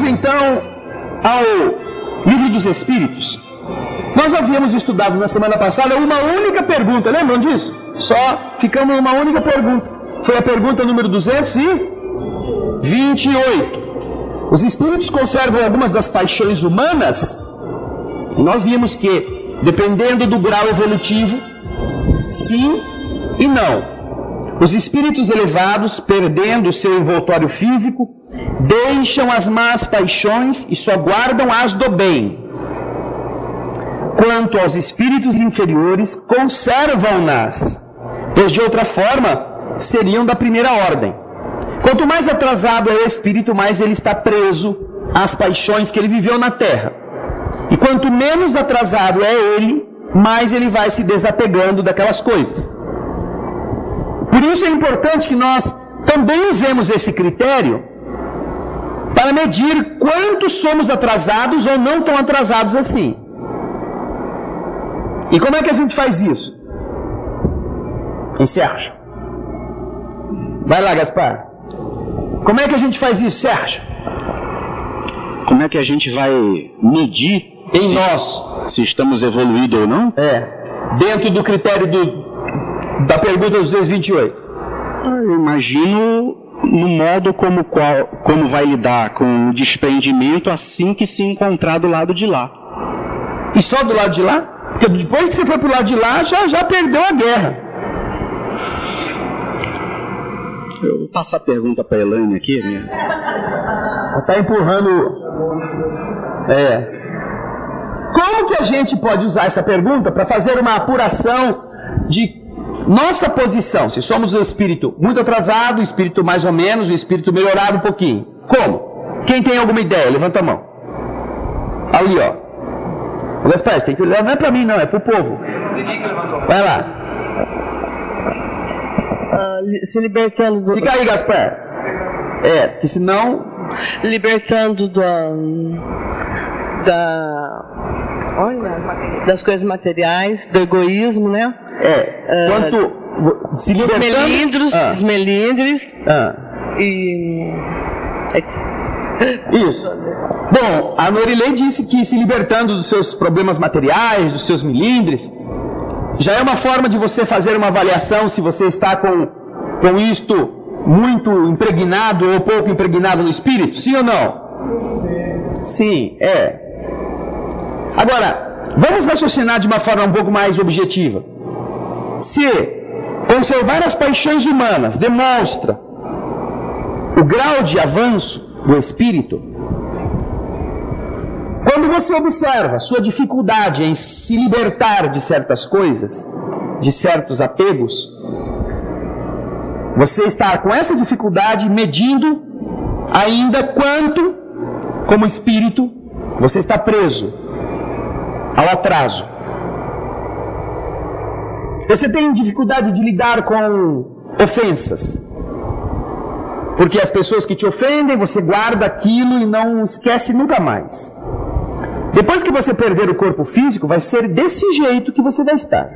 então ao Livro dos Espíritos. Nós havíamos estudado na semana passada uma única pergunta, lembram disso? Só ficamos em uma única pergunta. Foi a pergunta número 228. Os espíritos conservam algumas das paixões humanas? E nós vimos que, dependendo do grau evolutivo, sim e não. Os espíritos elevados, perdendo o seu envoltório físico, deixam as más paixões e só guardam as do bem. Quanto aos espíritos inferiores, conservam-nas, pois de outra forma seriam da primeira ordem. Quanto mais atrasado é o espírito, mais ele está preso às paixões que ele viveu na terra. E quanto menos atrasado é ele, mais ele vai se desapegando daquelas coisas. Por isso é importante que nós também usemos esse critério para medir quanto somos atrasados ou não tão atrasados assim. E como é que a gente faz isso? Em Sérgio. Vai lá, Gaspar. Como é que a gente faz isso, Sérgio? Como é que a gente vai medir em nós se estamos evoluídos ou não? Dentro do critério da pergunta dos 228. Eu imagino no modo como vai lidar com o desprendimento assim que se encontrar do lado de lá. E só do lado de lá? Porque depois que você foi pro lado de lá, já perdeu a guerra. Eu vou passar a pergunta para a Elaine aqui, né? Ela está empurrando. Como que a gente pode usar essa pergunta para fazer uma apuração de nossa posição? Se somos um espírito muito atrasado, um espírito mais ou menos, um espírito melhorado um pouquinho. Como? Quem tem alguma ideia? Levanta a mão. Ali, ó. Gaspar, tem que olhar, não é para mim não, é para o povo. Vai lá. Se libertando do... Fica aí, Gaspar. Porque senão... Libertando das coisas materiais, do egoísmo, né? Quanto... Se libertando... Dos melindres. E... Isso. Bom, a Norilei disse que se libertando dos seus problemas materiais, dos seus milindres, já é uma forma de você fazer uma avaliação se você está com isto muito impregnado ou pouco impregnado no espírito, sim ou não? Sim, Agora, vamos raciocinar de uma forma um pouco mais objetiva. Se conservar as paixões humanas demonstra o grau de avanço do espírito, quando você observa sua dificuldade em se libertar de certas coisas, de certos apegos, você está com essa dificuldade medindo ainda quanto, como espírito, você está preso ao atraso. Você tem dificuldade de lidar com ofensas, porque as pessoas que te ofendem, você guarda aquilo e não esquece nunca mais. Depois que você perder o corpo físico, vai ser desse jeito que você vai estar.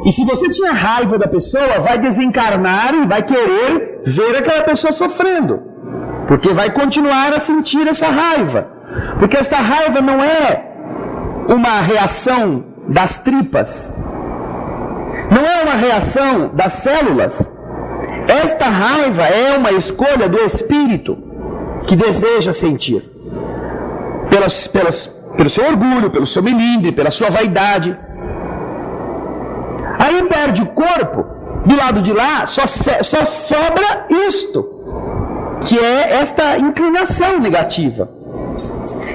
E se você tinha raiva da pessoa, vai desencarnar e vai querer ver aquela pessoa sofrendo. Porque vai continuar a sentir essa raiva. Porque esta raiva não é uma reação das tripas. Não é uma reação das células. Esta raiva é uma escolha do espírito que deseja sentir. Pelo seu orgulho, pelo seu melindre, pela sua vaidade. Aí perde o corpo, do lado de lá só sobra isto, que é esta inclinação negativa.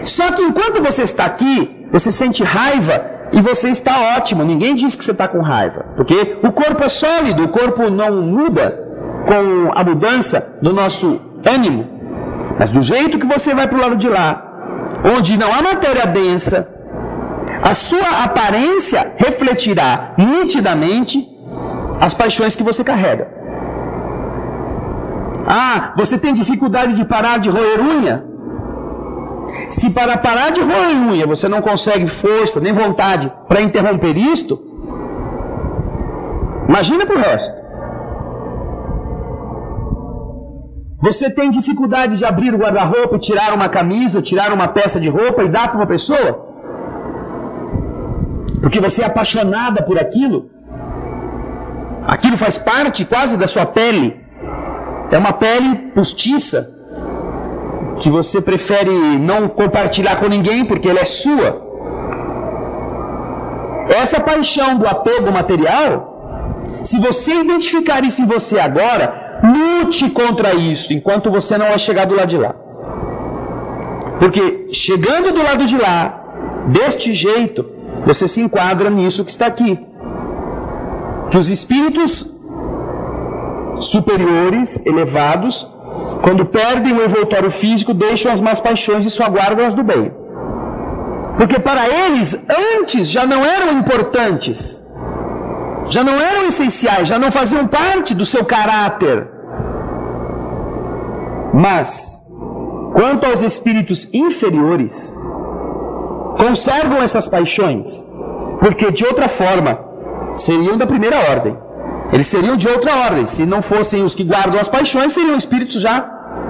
Só que enquanto você está aqui, você sente raiva e você está ótimo, ninguém diz que você está com raiva, porque o corpo é sólido, o corpo não muda com a mudança do nosso ânimo, mas do jeito que você vai para o lado de lá, onde não há matéria densa, a sua aparência refletirá nitidamente as paixões que você carrega. Você tem dificuldade de parar de roer unha? Se para parar de roer unha você não consegue força nem vontade para interromper isto, imagina para o resto. Você tem dificuldade de abrir o guarda-roupa, tirar uma camisa, tirar uma peça de roupa e dar para uma pessoa? Porque você é apaixonada por aquilo? Aquilo faz parte quase da sua pele. É uma pele postiça, que você prefere não compartilhar com ninguém porque ela é sua. Essa paixão do apego material, se você identificar isso em você agora, lute contra isso, enquanto você não vai chegar do lado de lá. Porque chegando do lado de lá, deste jeito, você se enquadra nisso que está aqui. Que os espíritos superiores, elevados, quando perdem o envoltório físico, deixam as más paixões e só guardam as do bem. Porque para eles, antes, já não eram importantes, já não eram essenciais, já não faziam parte do seu caráter. Mas, quanto aos espíritos inferiores, conservam essas paixões, porque de outra forma, seriam da primeira ordem. Eles seriam de outra ordem. Se não fossem os que guardam as paixões, seriam espíritos já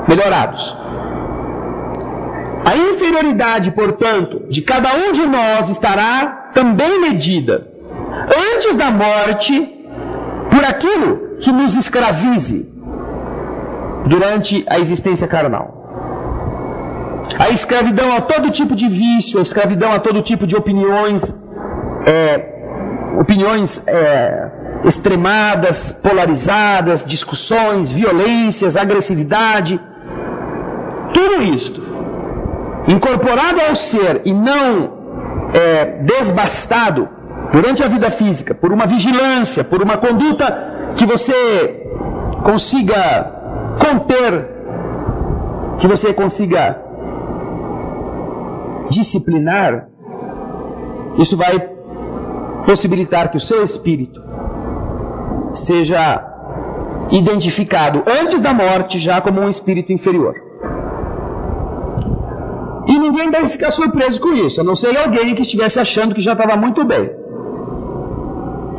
melhorados. A inferioridade, portanto, de cada um de nós estará também medida, antes da morte, por aquilo que nos escravize durante a existência carnal. A escravidão a todo tipo de vício, a escravidão a todo tipo de opiniões extremadas, polarizadas, discussões, violências, agressividade. Tudo isto, incorporado ao ser e não desbastado durante a vida física, por uma vigilância, por uma conduta que você consiga conter, que você consiga disciplinar, isso vai possibilitar que o seu espírito seja identificado antes da morte já como um espírito inferior. E ninguém deve ficar surpreso com isso, a não ser alguém que estivesse achando que já estava muito bem.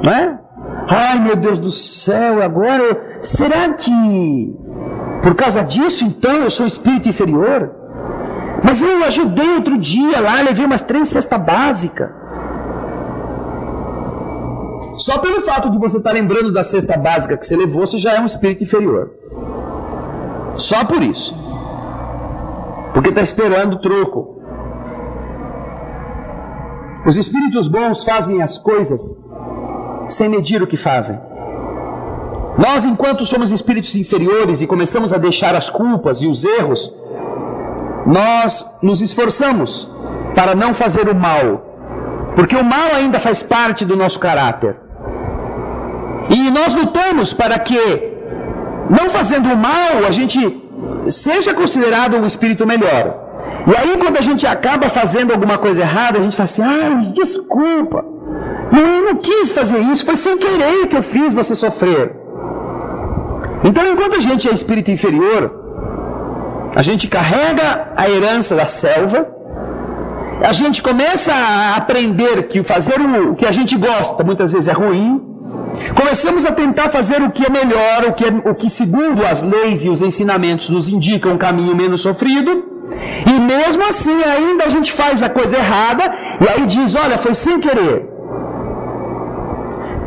Não é? Ai, meu Deus do céu, agora será que por causa disso então eu sou espírito inferior? Mas eu ajudei outro dia lá, levei umas 3 cestas básicas. Só pelo fato de você estar lembrando da cesta básica que você levou, você já é um espírito inferior. Só por isso. Porque está esperando o troco. Os espíritos bons fazem as coisas sem medir o que fazem. Nós, enquanto somos espíritos inferiores e começamos a deixar as culpas e os erros, nós nos esforçamos para não fazer o mal, porque o mal ainda faz parte do nosso caráter. E nós lutamos para que, não fazendo o mal, a gente seja considerado um espírito melhor. E aí, quando a gente acaba fazendo alguma coisa errada, a gente fala assim: ah, desculpa, eu não quis fazer isso, foi sem querer que eu fiz você sofrer. Então, enquanto a gente é espírito inferior, a gente carrega a herança da selva, a gente começa a aprender que fazer o que a gente gosta muitas vezes é ruim, começamos a tentar fazer o que é melhor, o que segundo as leis e os ensinamentos nos indicam um caminho menos sofrido, e mesmo assim ainda a gente faz a coisa errada, e aí diz: olha, foi sem querer.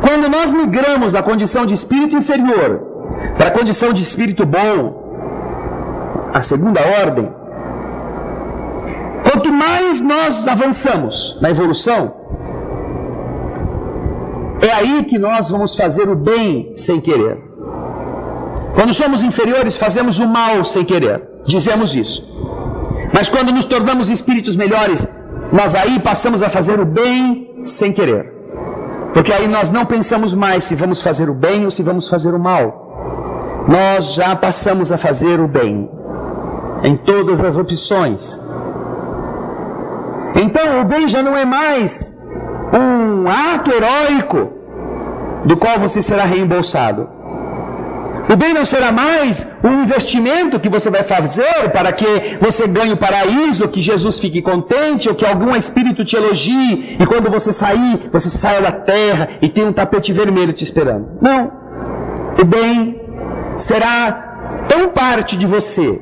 Quando nós migramos da condição de espírito inferior para a condição de espírito bom, a segunda ordem, quanto mais nós avançamos na evolução, é aí que nós vamos fazer o bem sem querer. Quando somos inferiores, fazemos o mal sem querer, dizemos isso. Mas quando nos tornamos espíritos melhores, nós aí passamos a fazer o bem sem querer. Porque aí nós não pensamos mais se vamos fazer o bem ou se vamos fazer o mal. Nós já passamos a fazer o bem em todas as opções. Então o bem já não é mais um ato heróico do qual você será reembolsado. O bem não será mais um investimento que você vai fazer para que você ganhe o paraíso, que Jesus fique contente, ou que algum espírito te elogie, e quando você sair, você saia da terra e tem um tapete vermelho te esperando. Não. O bem será tão parte de você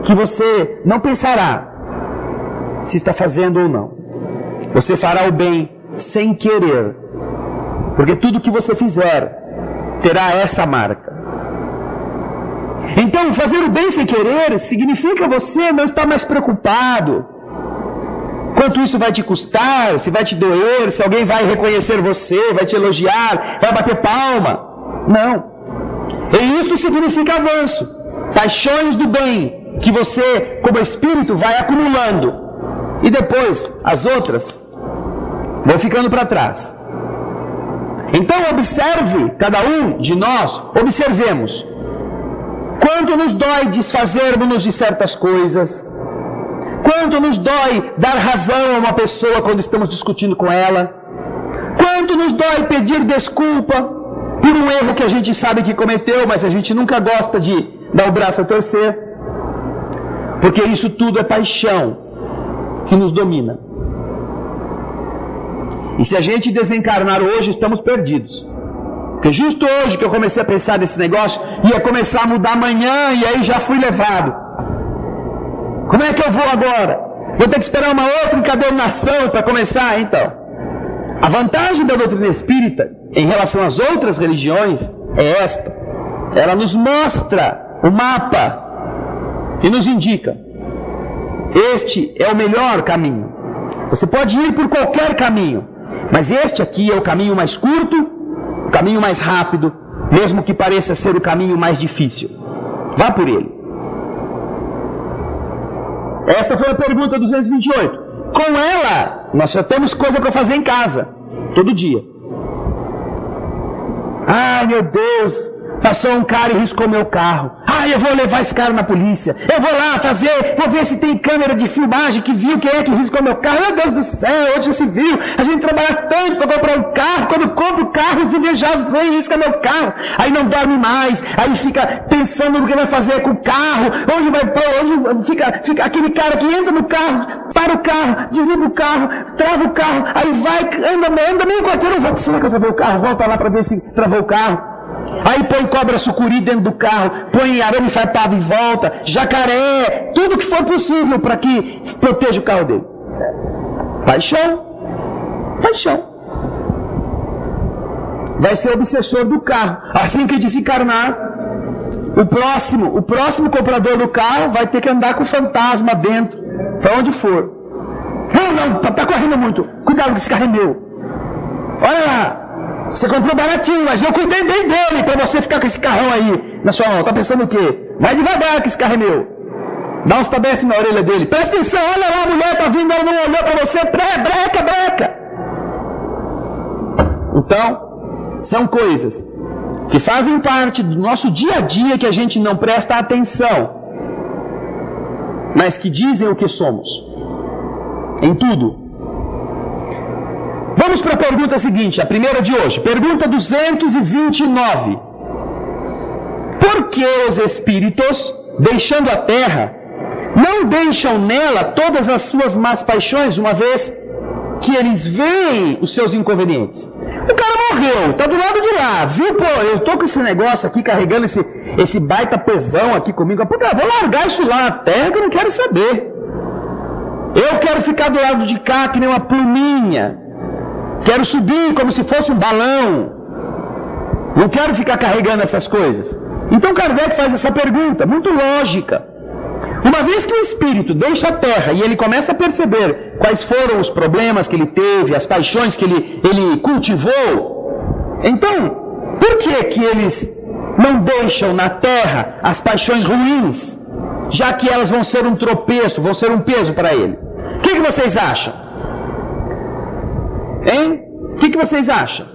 que você não pensará se está fazendo ou não. Você fará o bem sem querer, porque tudo que você fizer terá essa marca. Então, fazer o bem sem querer significa você não estar mais preocupado quanto isso vai te custar, se vai te doer, se alguém vai reconhecer você, vai te elogiar, vai bater palma. Não. E isso significa avanço. Paixões do bem que você, como espírito, vai acumulando. E depois, as outras vão ficando para trás. Então, observe, cada um de nós, observemos. Quanto nos dói desfazermos-nos de certas coisas. Quanto nos dói dar razão a uma pessoa quando estamos discutindo com ela. Quanto nos dói pedir desculpa por um erro que a gente sabe que cometeu, mas a gente nunca gosta de dar o braço a torcer. Porque isso tudo é paixão que nos domina. E se a gente desencarnar hoje, estamos perdidos. Porque justo hoje que eu comecei a pensar nesse negócio, ia começar a mudar amanhã e aí já fui levado. Como é que eu vou agora? Vou ter que esperar uma outra encadernação para começar? Então, a vantagem da doutrina espírita em relação às outras religiões é esta. Ela nos mostra o mapa e nos indica. Este é o melhor caminho. Você pode ir por qualquer caminho, mas este aqui é o caminho mais curto, o caminho mais rápido, mesmo que pareça ser o caminho mais difícil. Vá por ele. Esta foi a pergunta 228. Com ela, nós já temos coisa para fazer em casa, todo dia. Ai, meu Deus, passou um cara e riscou meu carro. Ai, eu vou levar esse cara na polícia. Eu vou lá fazer, vou ver se tem câmera de filmagem que viu quem é que riscou meu carro. Meu Deus do céu, onde se viu? A gente trabalha tanto para comprar um carro. Quando compra o carro, os invejosos vêm e riscam meu carro. Aí não dorme mais. Aí fica pensando no que vai fazer com o carro. Onde vai pôr, onde fica aquele cara que entra no carro, para o carro, desliga o carro, trava o carro. Aí vai, anda meio quarteirão. Será que eu travei o carro? Volta lá para ver se travou o carro. Aí põe cobra sucuri dentro do carro, põe arame farpado em volta, jacaré, tudo que for possível para que proteja o carro dele. Paixão. Paixão. Vai ser obsessor do carro. Assim que desencarnar, o próximo comprador do carro vai ter que andar com o fantasma dentro, para onde for. Não, tá correndo muito. Cuidado que esse carro é meu. Olha lá. Você comprou baratinho, mas eu cuidei bem dele para você ficar com esse carrão aí na sua mão. Tá pensando o quê? Vai devagar que esse carro é meu. Dá uns tabefes na orelha dele. Presta atenção, olha lá, a mulher tá vindo, ela não olhou para você. Breca. Então, são coisas que fazem parte do nosso dia a dia que a gente não presta atenção, mas que dizem o que somos. Em tudo. Vamos para a pergunta seguinte, a primeira de hoje. Pergunta 229. Por que os espíritos, deixando a Terra, não deixam nela todas as suas más paixões, uma vez que eles veem os seus inconvenientes? O cara morreu, está do lado de lá, viu? Pô, eu estou com esse negócio aqui, carregando esse baita pesão aqui comigo. Pô, cara, vou largar isso lá na Terra que eu não quero saber. Eu quero ficar do lado de cá que nem uma pluminha. Quero subir como se fosse um balão. Não quero ficar carregando essas coisas. Então Kardec faz essa pergunta, muito lógica. Uma vez que o espírito deixa a Terra e ele começa a perceber quais foram os problemas que ele teve, as paixões que ele cultivou, então, por que eles não deixam na Terra as paixões ruins, já que elas vão ser um tropeço, vão ser um peso para ele? O que vocês acham? Hein? O que vocês acham?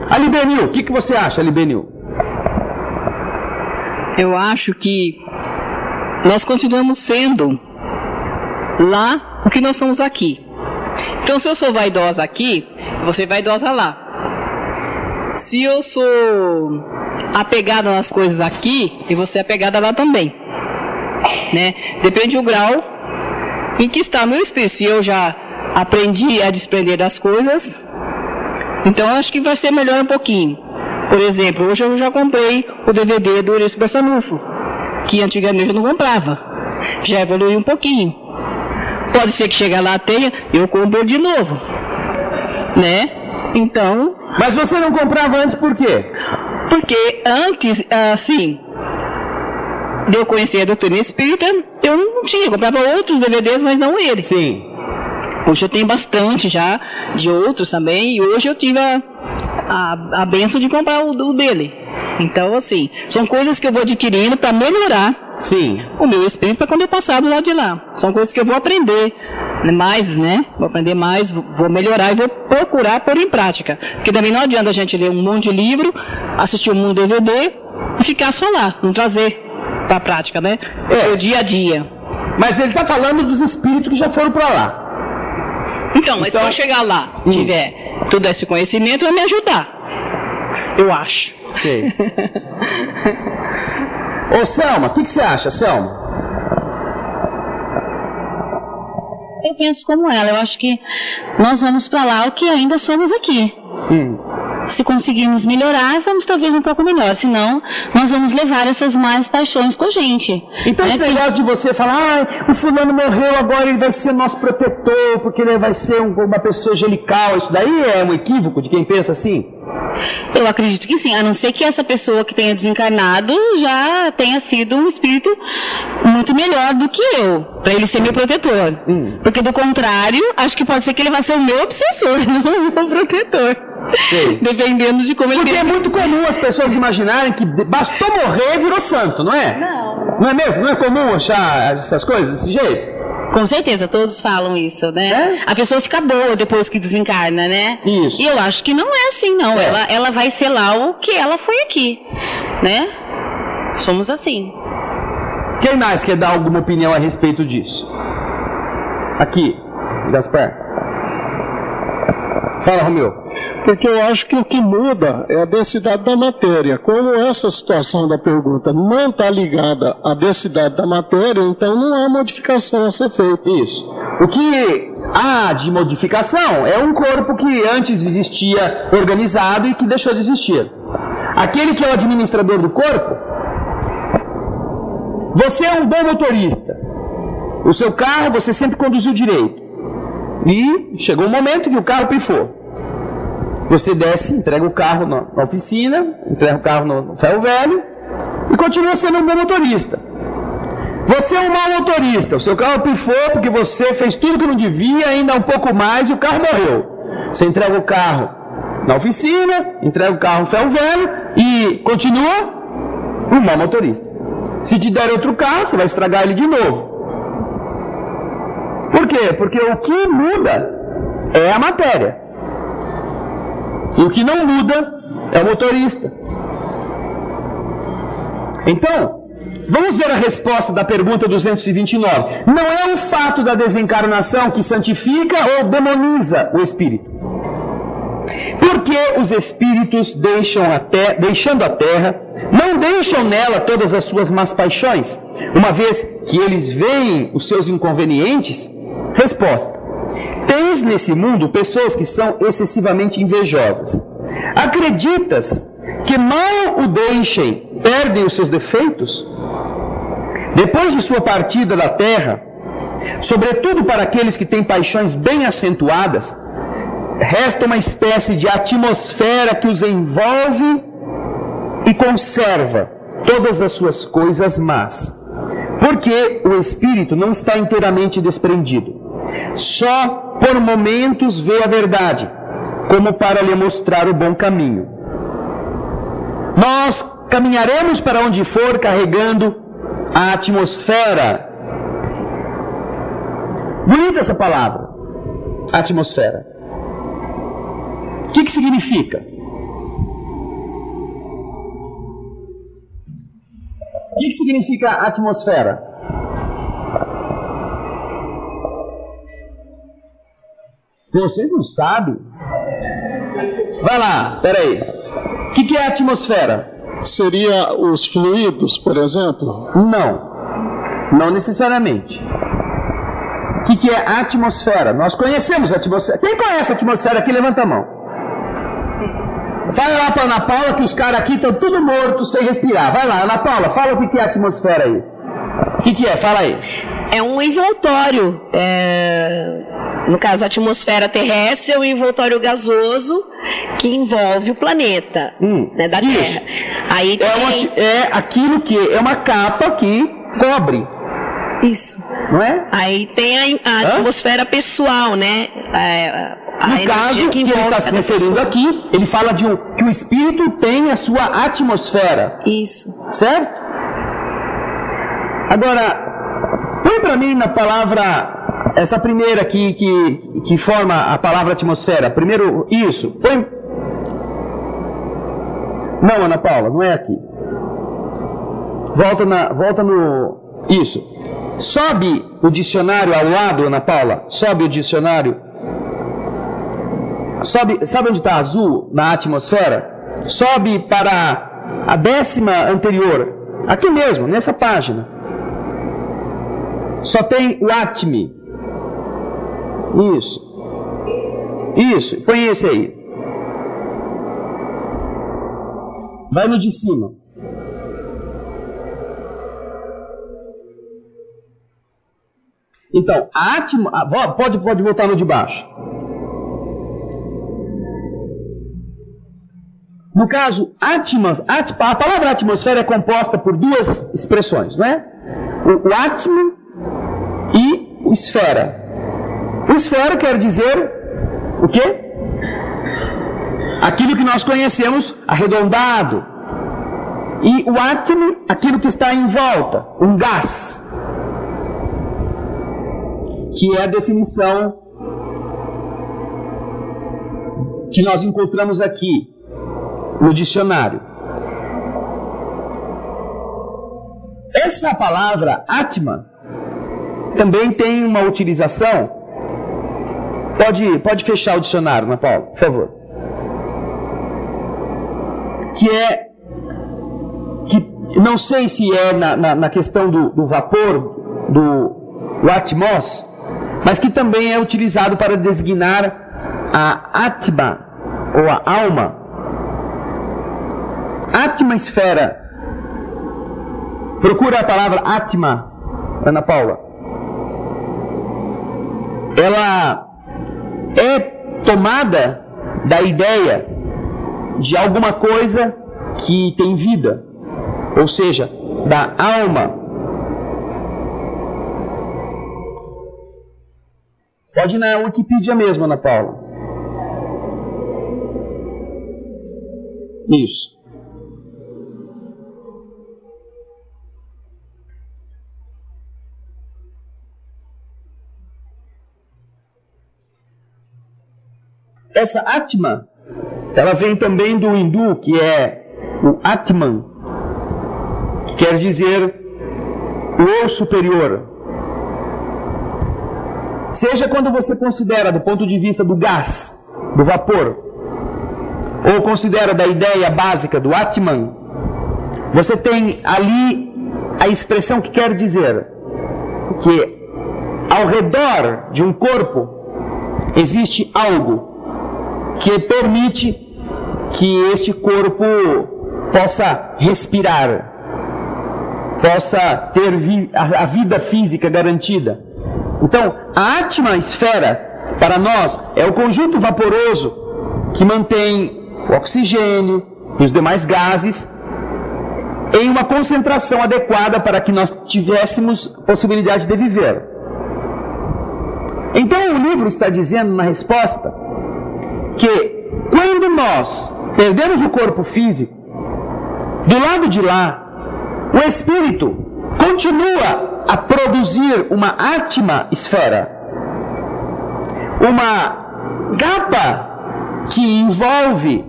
Alibenil, o que você acha, Alibenil? Eu acho que nós continuamos sendo lá o que nós somos aqui. Então, se eu sou vaidosa aqui, você é vaidosa lá. Se eu sou apegada nas coisas aqui, e você é apegada lá também. Né? Depende do grau em que está meu espírito. Se eu já aprendi a desprender das coisas, então acho que vai ser melhor um pouquinho. Por exemplo, hoje eu já comprei o DVD do Eurício Barçanufo, que antigamente eu não comprava. Já evoluiu um pouquinho. Pode ser que chegue lá tenha, eu compro de novo, né? Então... Mas você não comprava antes por quê? Porque antes, assim, de eu conhecer a doutrina espírita, eu não tinha, eu comprava outros DVDs, mas não ele. Sim. Hoje eu tenho bastante já, de outros também, e hoje eu tive a bênção de comprar o dele. Então, assim, são coisas que eu vou adquirindo para melhorar o meu espírito para quando eu passar do lado de lá. São coisas que eu vou aprender mais, né? Vou aprender mais, vou melhorar e vou procurar pôr em prática. Porque também não adianta a gente ler um monte de livro, assistir um DVD e ficar só lá, não trazer para a prática, né? O dia a dia. Mas ele está falando dos espíritos que já foram para lá. Então, mas se eu chegar lá, tiver todo esse conhecimento, vai me ajudar. Eu acho. Sei. Ô, Selma, o que você acha, Selma? Eu penso como ela. Eu acho que nós vamos para lá o que ainda somos aqui. Se conseguirmos melhorar, vamos talvez um pouco melhor. Senão, nós vamos levar essas más paixões com a gente. Então, esse negócio de você falar, o fulano morreu, agora ele vai ser nosso protetor, porque ele vai ser uma pessoa angelical. Isso daí é um equívoco de quem pensa assim? Eu acredito que sim, a não ser que essa pessoa que tenha desencarnado já tenha sido um espírito muito melhor do que eu, para ele ser meu protetor. Porque do contrário, acho que pode ser que ele vai ser o meu obsessor, não o meu protetor. Sim. Dependendo de como ele Porque é muito comum as pessoas imaginarem que bastou morrer e virou santo, não é? Não é mesmo? Não é comum achar essas coisas desse jeito? Com certeza, todos falam isso, né? A pessoa fica boa depois que desencarna, né? Isso. E eu acho que não é assim, não. Ela vai ser lá o que ela foi aqui, né? Somos assim. Quem mais quer dar alguma opinião a respeito disso? Aqui, Gaspar. Fala, Romeu. Porque eu acho que o que muda é a densidade da matéria. Como essa situação da pergunta não está ligada à densidade da matéria, então não há modificação a ser feita. Isso. O que há de modificação é um corpo que antes existia organizado e que deixou de existir. Aquele que é o administrador do corpo, você é um bom motorista. O seu carro você sempre conduziu direito. E chegou um momento que o carro pifou. Você desce, entrega o carro na oficina, entrega o carro no ferro velho e continua sendo um bom motorista. Você é um mau motorista, o seu carro pifou porque você fez tudo que não devia, ainda um pouco mais e o carro morreu. Você entrega o carro na oficina, entrega o carro no ferro velho e continua um mau motorista. Se te der outro carro, você vai estragar ele de novo. Por quê? Porque o que muda é a matéria. E o que não muda é o motorista. Então, vamos ver a resposta da pergunta 229. Não é o fato da desencarnação que santifica ou demoniza o espírito. Porque os espíritos deixando a terra, não deixam nela todas as suas más paixões, uma vez que eles veem os seus inconvenientes? Resposta. Tens nesse mundo pessoas que são excessivamente invejosas. Acreditas que mal o deixem, perdem os seus defeitos? Depois de sua partida da terra, sobretudo para aqueles que têm paixões bem acentuadas, resta uma espécie de atmosfera que os envolve e conserva todas as suas coisas más. Porque o espírito não está inteiramente desprendido. Só por momentos vê a verdade, como para lhe mostrar o bom caminho. Nós caminharemos para onde for carregando a atmosfera. Bonita essa palavra, atmosfera. O que significa? O que significa atmosfera? Vocês não sabem? Vai lá, peraí. O que é atmosfera? Seria os fluidos, por exemplo? Não necessariamente. O que é atmosfera? Nós conhecemos a atmosfera. Quem conhece a atmosfera aqui, levanta a mão. Fala lá para Ana Paula que os caras aqui estão tudo mortos sem respirar. Vai lá, Ana Paula, fala o que é a atmosfera aí. O que é? Fala aí. É um envoltório. No caso, a atmosfera terrestre é um envoltório gasoso que envolve o planeta, né, da isso. Terra. Aí é aquilo que é uma capa que cobre. Isso. Não é? Aí tem a atmosfera pessoal, né? No caso que ele está se referindo aqui, ele fala que o espírito tem a sua atmosfera. Isso. Certo? Agora, põe para mim na palavra, essa primeira aqui que forma a palavra atmosfera. Primeiro, isso. Põe. Não, Ana Paula, não é aqui. Volta no. Isso. Sobe o dicionário ao lado, Ana Paula. Sobe o dicionário. Sobe, sabe onde está azul na atmosfera? Sobe para a 10ª anterior. Aqui mesmo, nessa página. Só tem o Atmi. Isso. Põe esse aí. Vai no de cima. Então, a Atma... Pode voltar no de baixo. No caso, a palavra atmosfera é composta por duas expressões, não é? O Atma e o esfera. O esfera quer dizer o quê? Aquilo que nós conhecemos arredondado. E o Atma, aquilo que está em volta, um gás. Que é a definição que nós encontramos aqui no dicionário. Essa palavra Atma também tem uma utilização. Pode fechar o dicionário, Ana Paula, por favor. Que não sei se é na questão do vapor, do atmos, mas que também é utilizado para designar a Atma, ou a alma. Atmosfera. Procura a palavra Atma, Ana Paula. Ela é tomada da ideia de alguma coisa que tem vida, ou seja, da alma. Pode ir na Wikipedia mesmo, Ana Paula. Isso. Essa Atma, ela vem também do hindu, que é o Atman, que quer dizer o eu superior. Seja quando você considera do ponto de vista do gás, do vapor, ou considera da ideia básica do Atman, você tem ali a expressão que quer dizer que ao redor de um corpo existe algo que permite que este corpo possa respirar, possa ter a vida física garantida. Então, a atmosfera, para nós, é o conjunto vaporoso que mantém o oxigênio e os demais gases em uma concentração adequada para que nós tivéssemos possibilidade de viver. Então, o livro está dizendo na resposta que quando nós perdemos o corpo físico, do lado de lá, o espírito continua a produzir uma atmosfera, uma capa que envolve,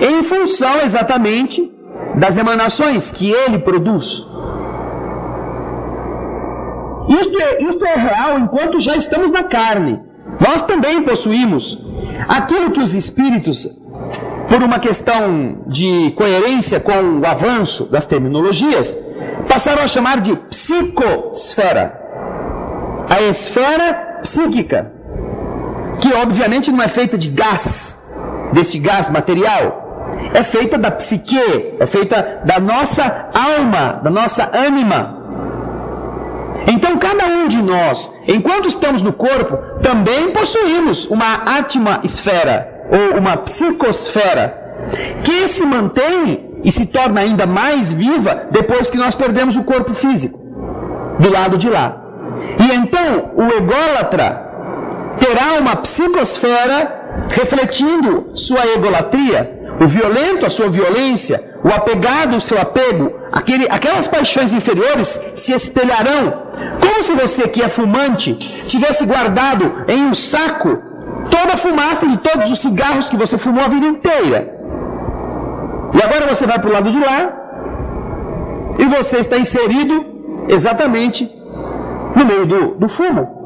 em função exatamente das emanações que ele produz. Isto é real enquanto já estamos na carne. Nós também possuímos aquilo que os espíritos, por uma questão de coerência com o avanço das terminologias, passaram a chamar de psicosfera. A esfera psíquica, que obviamente não é feita de gás, desse gás material? É feita da psique, é feita da nossa alma, da nossa ânima. Então cada um de nós, enquanto estamos no corpo, também possuímos uma atmosfera, ou uma psicosfera, que se mantém e se torna ainda mais viva depois que nós perdemos o corpo físico, do lado de lá. E então o ególatra terá uma psicosfera refletindo sua egolatria, o violento a sua violência, o apegado o seu apego, aquelas paixões inferiores se espelharão, como se você que é fumante tivesse guardado em um saco toda a fumaça de todos os cigarros que você fumou a vida inteira. E agora você vai para o lado de lá e você está inserido exatamente no meio do fumo.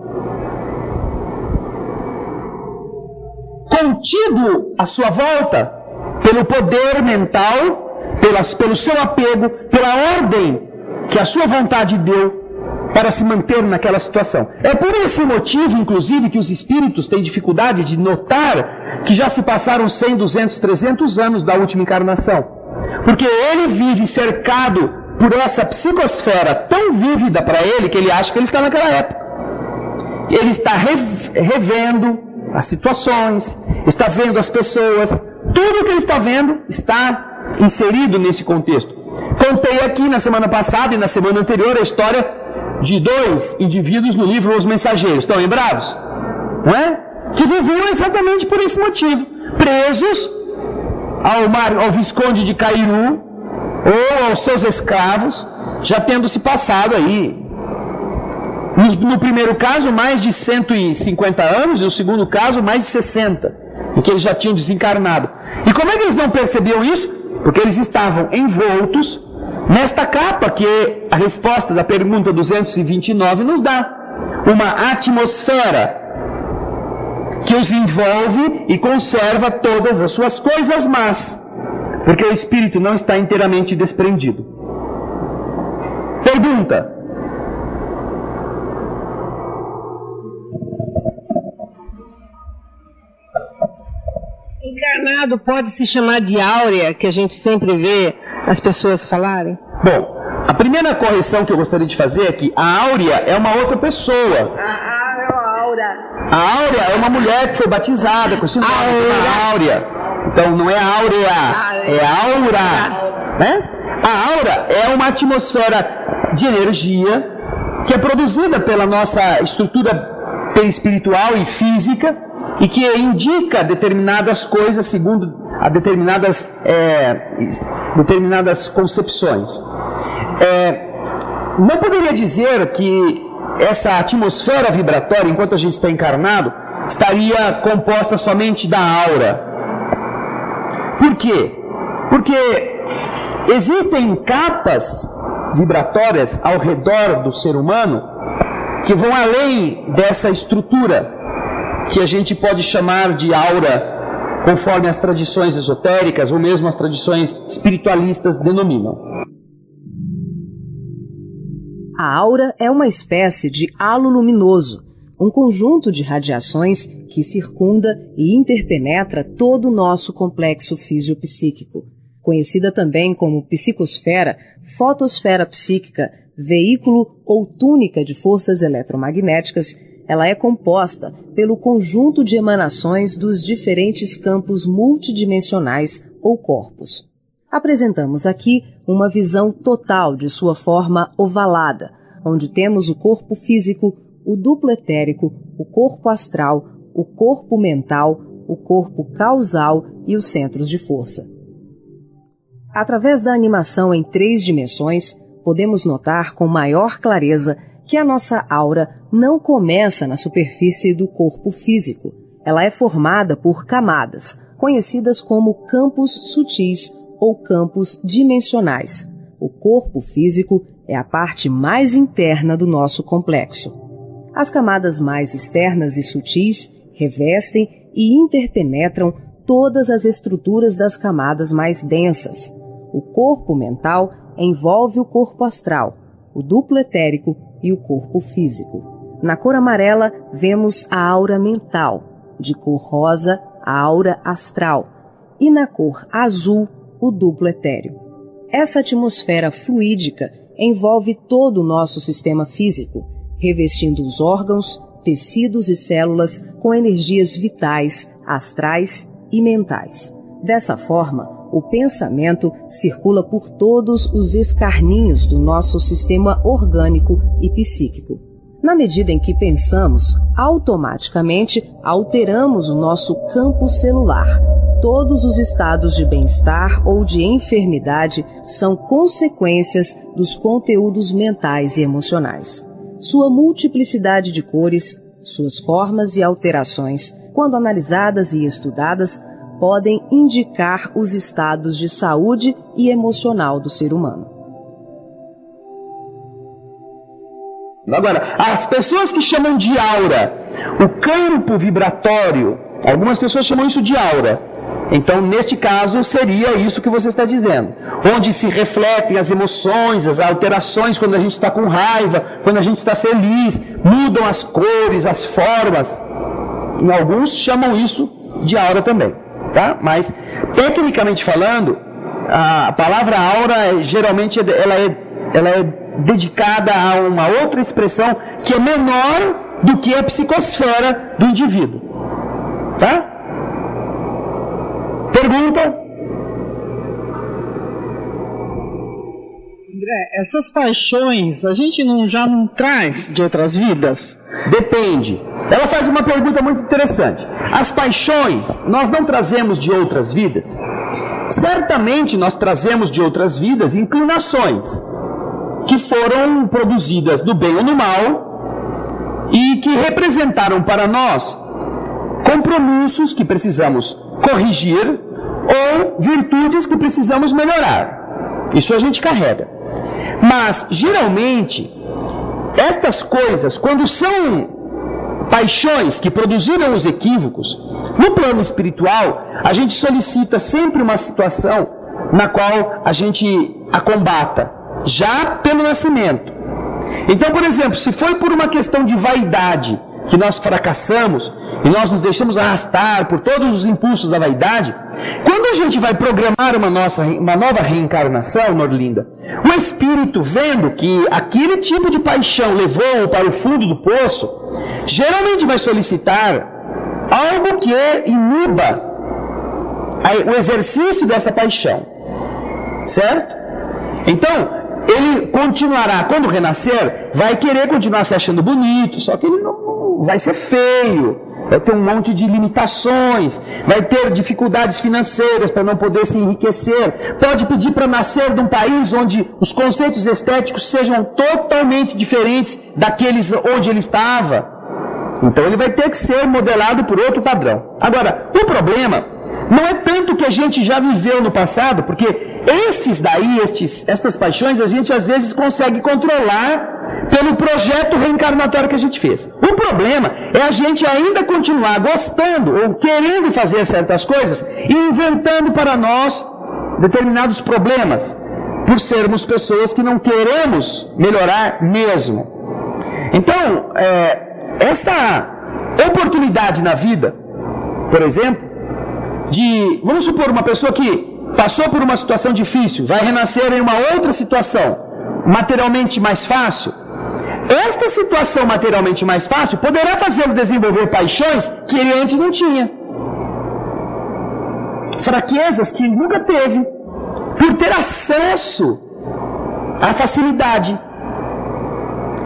Contido à sua volta pelo poder mental, pelo seu apego, pela ordem que a sua vontade deu para se manter naquela situação. É por esse motivo, inclusive, que os espíritos têm dificuldade de notar que já se passaram 100, 200, 300 anos da última encarnação. Porque ele vive cercado por essa psicosfera tão vívida para ele que ele acha que ele está naquela época. Ele está revendo as situações, está vendo as pessoas, tudo que ele está vendo está inserido nesse contexto. Contei aqui na semana passada e na semana anterior a história de 2 indivíduos no livro Os Mensageiros. Estão lembrados? Não é? Que viviam exatamente por esse motivo. Presos ao Visconde de Cairu ou aos seus escravos, já tendo se passado aí. No primeiro caso, mais de 150 anos, e no segundo caso, mais de 60, em que eles já tinham desencarnado. E como é que eles não percebiam isso? Porque eles estavam envoltos nesta capa que a resposta da pergunta 229 nos dá. Uma atmosfera que os envolve e conserva todas as suas coisas más, porque o espírito não está inteiramente desprendido. Pergunta: encarnado pode se chamar de áurea, que a gente sempre vê as pessoas falarem? Bom, a primeira correção que eu gostaria de fazer é que a áurea é uma outra pessoa. A áurea é uma mulher que foi batizada com esse nome, a áurea. Então não é áurea, é aura, né? A aura é uma atmosfera de energia que é produzida pela nossa estrutura perispiritual e física e que indica determinadas coisas segundo a determinadas concepções. Não poderia dizer que essa atmosfera vibratória, enquanto a gente está encarnado, estaria composta somente da aura. Por quê? Porque existem capas vibratórias ao redor do ser humano que vão além dessa estrutura que a gente pode chamar de aura, conforme as tradições esotéricas ou mesmo as tradições espiritualistas denominam. A aura é uma espécie de halo luminoso, um conjunto de radiações que circunda e interpenetra todo o nosso complexo fisiopsíquico. Conhecida também como psicosfera, fotosfera psíquica, veículo ou túnica de forças eletromagnéticas, ela é composta pelo conjunto de emanações dos diferentes campos multidimensionais ou corpos. Apresentamos aqui uma visão total de sua forma ovalada, onde temos o corpo físico, o duplo etérico, o corpo astral, o corpo mental, o corpo causal e os centros de força. Através da animação em 3 dimensões, podemos notar com maior clareza que a nossa aura não começa na superfície do corpo físico. Ela é formada por camadas, conhecidas como campos sutis ou campos dimensionais. O corpo físico é a parte mais interna do nosso complexo. As camadas mais externas e sutis revestem e interpenetram todas as estruturas das camadas mais densas. O corpo mental envolve o corpo astral, o duplo etérico e o corpo físico. Na cor amarela, vemos a aura mental, de cor rosa, a aura astral, e na cor azul, o duplo etéreo. Essa atmosfera fluídica envolve todo o nosso sistema físico, revestindo os órgãos, tecidos e células com energias vitais, astrais e mentais. Dessa forma, o pensamento circula por todos os escarninhos do nosso sistema orgânico e psíquico. Na medida em que pensamos, automaticamente alteramos o nosso campo celular. Todos os estados de bem-estar ou de enfermidade são consequências dos conteúdos mentais e emocionais. Sua multiplicidade de cores, suas formas e alterações, quando analisadas e estudadas, podem indicar os estados de saúde e emocional do ser humano. Agora, as pessoas que chamam de aura, o campo vibratório, algumas pessoas chamam isso de aura. Então, neste caso, seria isso que você está dizendo. Onde se refletem as emoções, as alterações quando a gente está com raiva, quando a gente está feliz, mudam as cores, as formas. E alguns chamam isso de aura também, tá? Mas, tecnicamente falando, a palavra aura, geralmente, ela é dedicada a uma outra expressão que é menor do que a psicosfera do indivíduo. Tá? Pergunta? André, essas paixões a gente já não traz de outras vidas? Depende. Ela faz uma pergunta muito interessante. As paixões nós não trazemos de outras vidas? Certamente nós trazemos de outras vidas inclinações que foram produzidas do bem ou no mal e que representaram para nós compromissos que precisamos corrigir ou virtudes que precisamos melhorar. Isso a gente carrega. Mas, geralmente, estas coisas, quando são paixões que produziram os equívocos, no plano espiritual, a gente solicita sempre uma situação na qual a gente a combata, já pelo nascimento. Então, por exemplo, se foi por uma questão de vaidade que nós fracassamos e nós nos deixamos arrastar por todos os impulsos da vaidade, quando a gente vai programar uma nova reencarnação, Norlinda, o espírito, vendo que aquele tipo de paixão levou para o fundo do poço, geralmente vai solicitar algo que iniba o exercício dessa paixão, certo? Então, ele continuará, quando renascer, vai querer continuar se achando bonito, só que ele não vai ser feio, vai ter um monte de limitações, vai ter dificuldades financeiras para não poder se enriquecer, pode pedir para nascer de um país onde os conceitos estéticos sejam totalmente diferentes daqueles onde ele estava. Então ele vai ter que ser modelado por outro padrão. Agora, o problema não é tanto que a gente já viveu no passado, porque estas paixões a gente às vezes consegue controlar pelo projeto reencarnatório que a gente fez. O problema é a gente ainda continuar gostando ou querendo fazer certas coisas e inventando para nós determinados problemas, por sermos pessoas que não queremos melhorar mesmo. Então, essa oportunidade na vida, por exemplo, vamos supor, uma pessoa que passou por uma situação difícil, vai renascer em uma outra situação, materialmente mais fácil. Esta situação materialmente mais fácil poderá fazê-lo desenvolver paixões que ele antes não tinha. Fraquezas que ele nunca teve, por ter acesso à facilidade.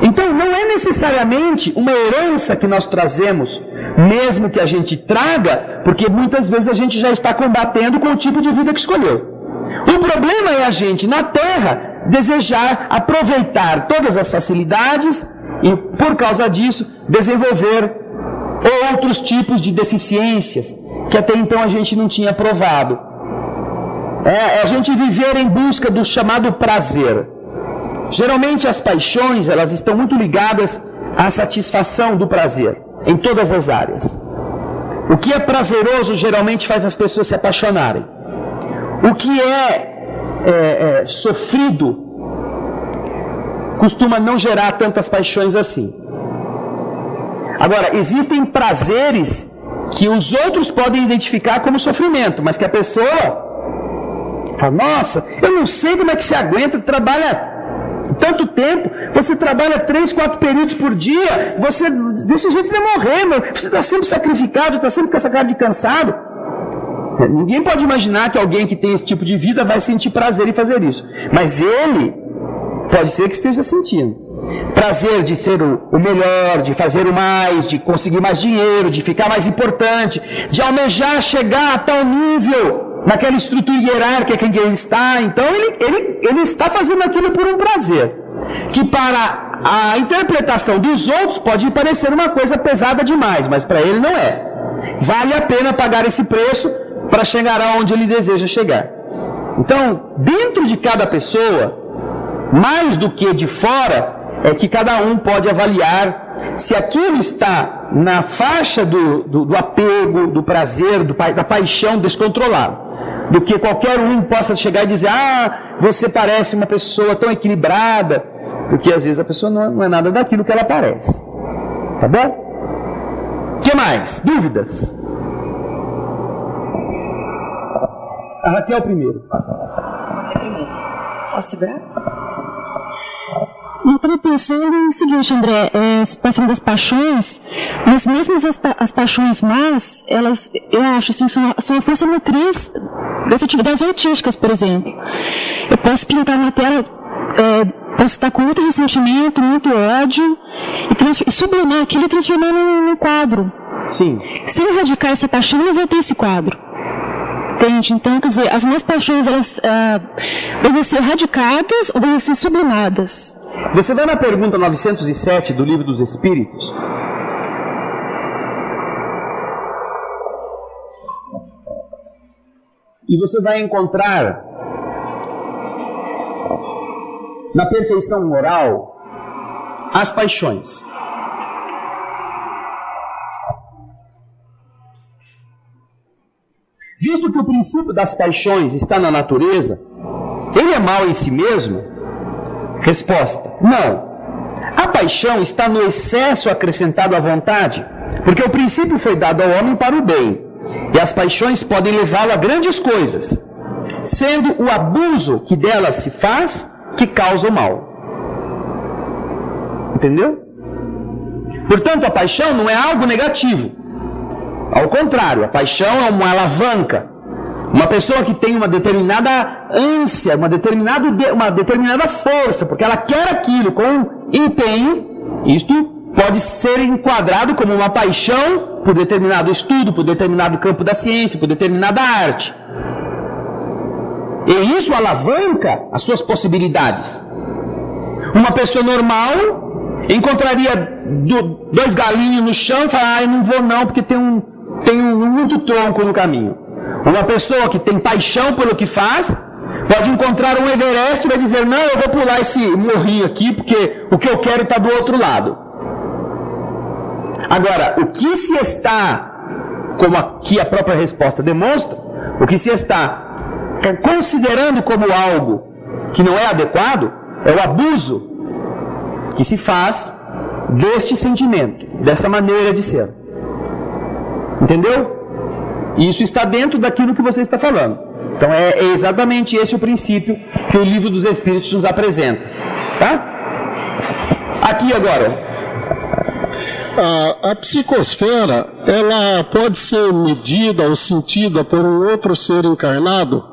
Então, não é necessariamente uma herança que nós trazemos, mesmo que a gente traga, porque muitas vezes a gente já está combatendo com o tipo de vida que escolheu. O problema é a gente, na Terra, desejar aproveitar todas as facilidades e, por causa disso, desenvolver outros tipos de deficiências que até então a gente não tinha provado. É a gente viver em busca do chamado prazer. Geralmente as paixões, elas estão muito ligadas à satisfação do prazer, em todas as áreas. O que é prazeroso geralmente faz as pessoas se apaixonarem. O que é sofrido costuma não gerar tantas paixões assim. Agora, existem prazeres que os outros podem identificar como sofrimento, mas que a pessoa fala, nossa, eu não sei como é que você aguenta, trabalha tanto tempo, você trabalha 3, 4 períodos por dia, você, desse jeito você vai morrer, meu. Você está sempre sacrificado, está sempre com essa cara de cansado. Ninguém pode imaginar que alguém que tem esse tipo de vida vai sentir prazer em fazer isso, mas ele pode ser que esteja sentindo prazer de ser o melhor, de fazer o mais, de conseguir mais dinheiro, de ficar mais importante, de almejar chegar a tal nível naquela estrutura hierárquica em que ele está. Então ele está fazendo aquilo por um prazer, que para a interpretação dos outros pode parecer uma coisa pesada demais, mas para ele não é. Vale a pena pagar esse preço para chegar aonde ele deseja chegar. Então, dentro de cada pessoa, mais do que de fora, é que cada um pode avaliar se aquilo está na faixa do apego, do prazer, da paixão descontrolada, do que qualquer um possa chegar e dizer, você parece uma pessoa tão equilibrada, porque às vezes a pessoa não é nada daquilo que ela parece. Tá bom? O que mais? Dúvidas? A Raquel primeiro. Posso segurar? Eu estava pensando o seguinte, André, você está falando das paixões, mas mesmo as paixões más, elas, eu acho, assim, são a força motriz das atividades artísticas, por exemplo. Eu posso pintar na tela, posso estar com muito ressentimento, muito ódio, e sublimar aquilo e transformar num quadro. Sim. Se eu erradicar essa paixão, eu não vou ter esse quadro. Entende? Então, quer dizer, as minhas paixões, elas devem ser erradicadas ou devem ser sublimadas? Você vai na pergunta 907 do Livro dos Espíritos. E você vai encontrar na perfeição moral as paixões. Visto que o princípio das paixões está na natureza, ele é mau em si mesmo? Resposta: não. A paixão está no excesso acrescentado à vontade, porque o princípio foi dado ao homem para o bem, e as paixões podem levá-lo a grandes coisas, sendo o abuso que delas se faz que causa o mal. Entendeu? Portanto, a paixão não é algo negativo. Ao contrário, a paixão é uma alavanca. Uma pessoa que tem uma determinada ânsia, uma determinada força, porque ela quer aquilo com empenho, isto pode ser enquadrado como uma paixão por determinado estudo, por determinado campo da ciência, por determinada arte. E isso alavanca as suas possibilidades. Uma pessoa normal encontraria 2 galinhos no chão e fala, eu não vou não, porque tem muito tronco no caminho. Uma pessoa que tem paixão pelo que faz, pode encontrar um Everest e vai dizer, não, eu vou pular esse morrinho aqui, porque o que eu quero está do outro lado. Agora, o que se está, como aqui a própria resposta demonstra, o que se está considerando como algo que não é adequado, é o abuso que se faz deste sentimento, dessa maneira de ser. Entendeu? Isso está dentro daquilo que você está falando. Então é exatamente esse o princípio que o Livro dos Espíritos nos apresenta. Tá? Aqui agora. A psicosfera, ela pode ser medida ou sentida por um outro ser encarnado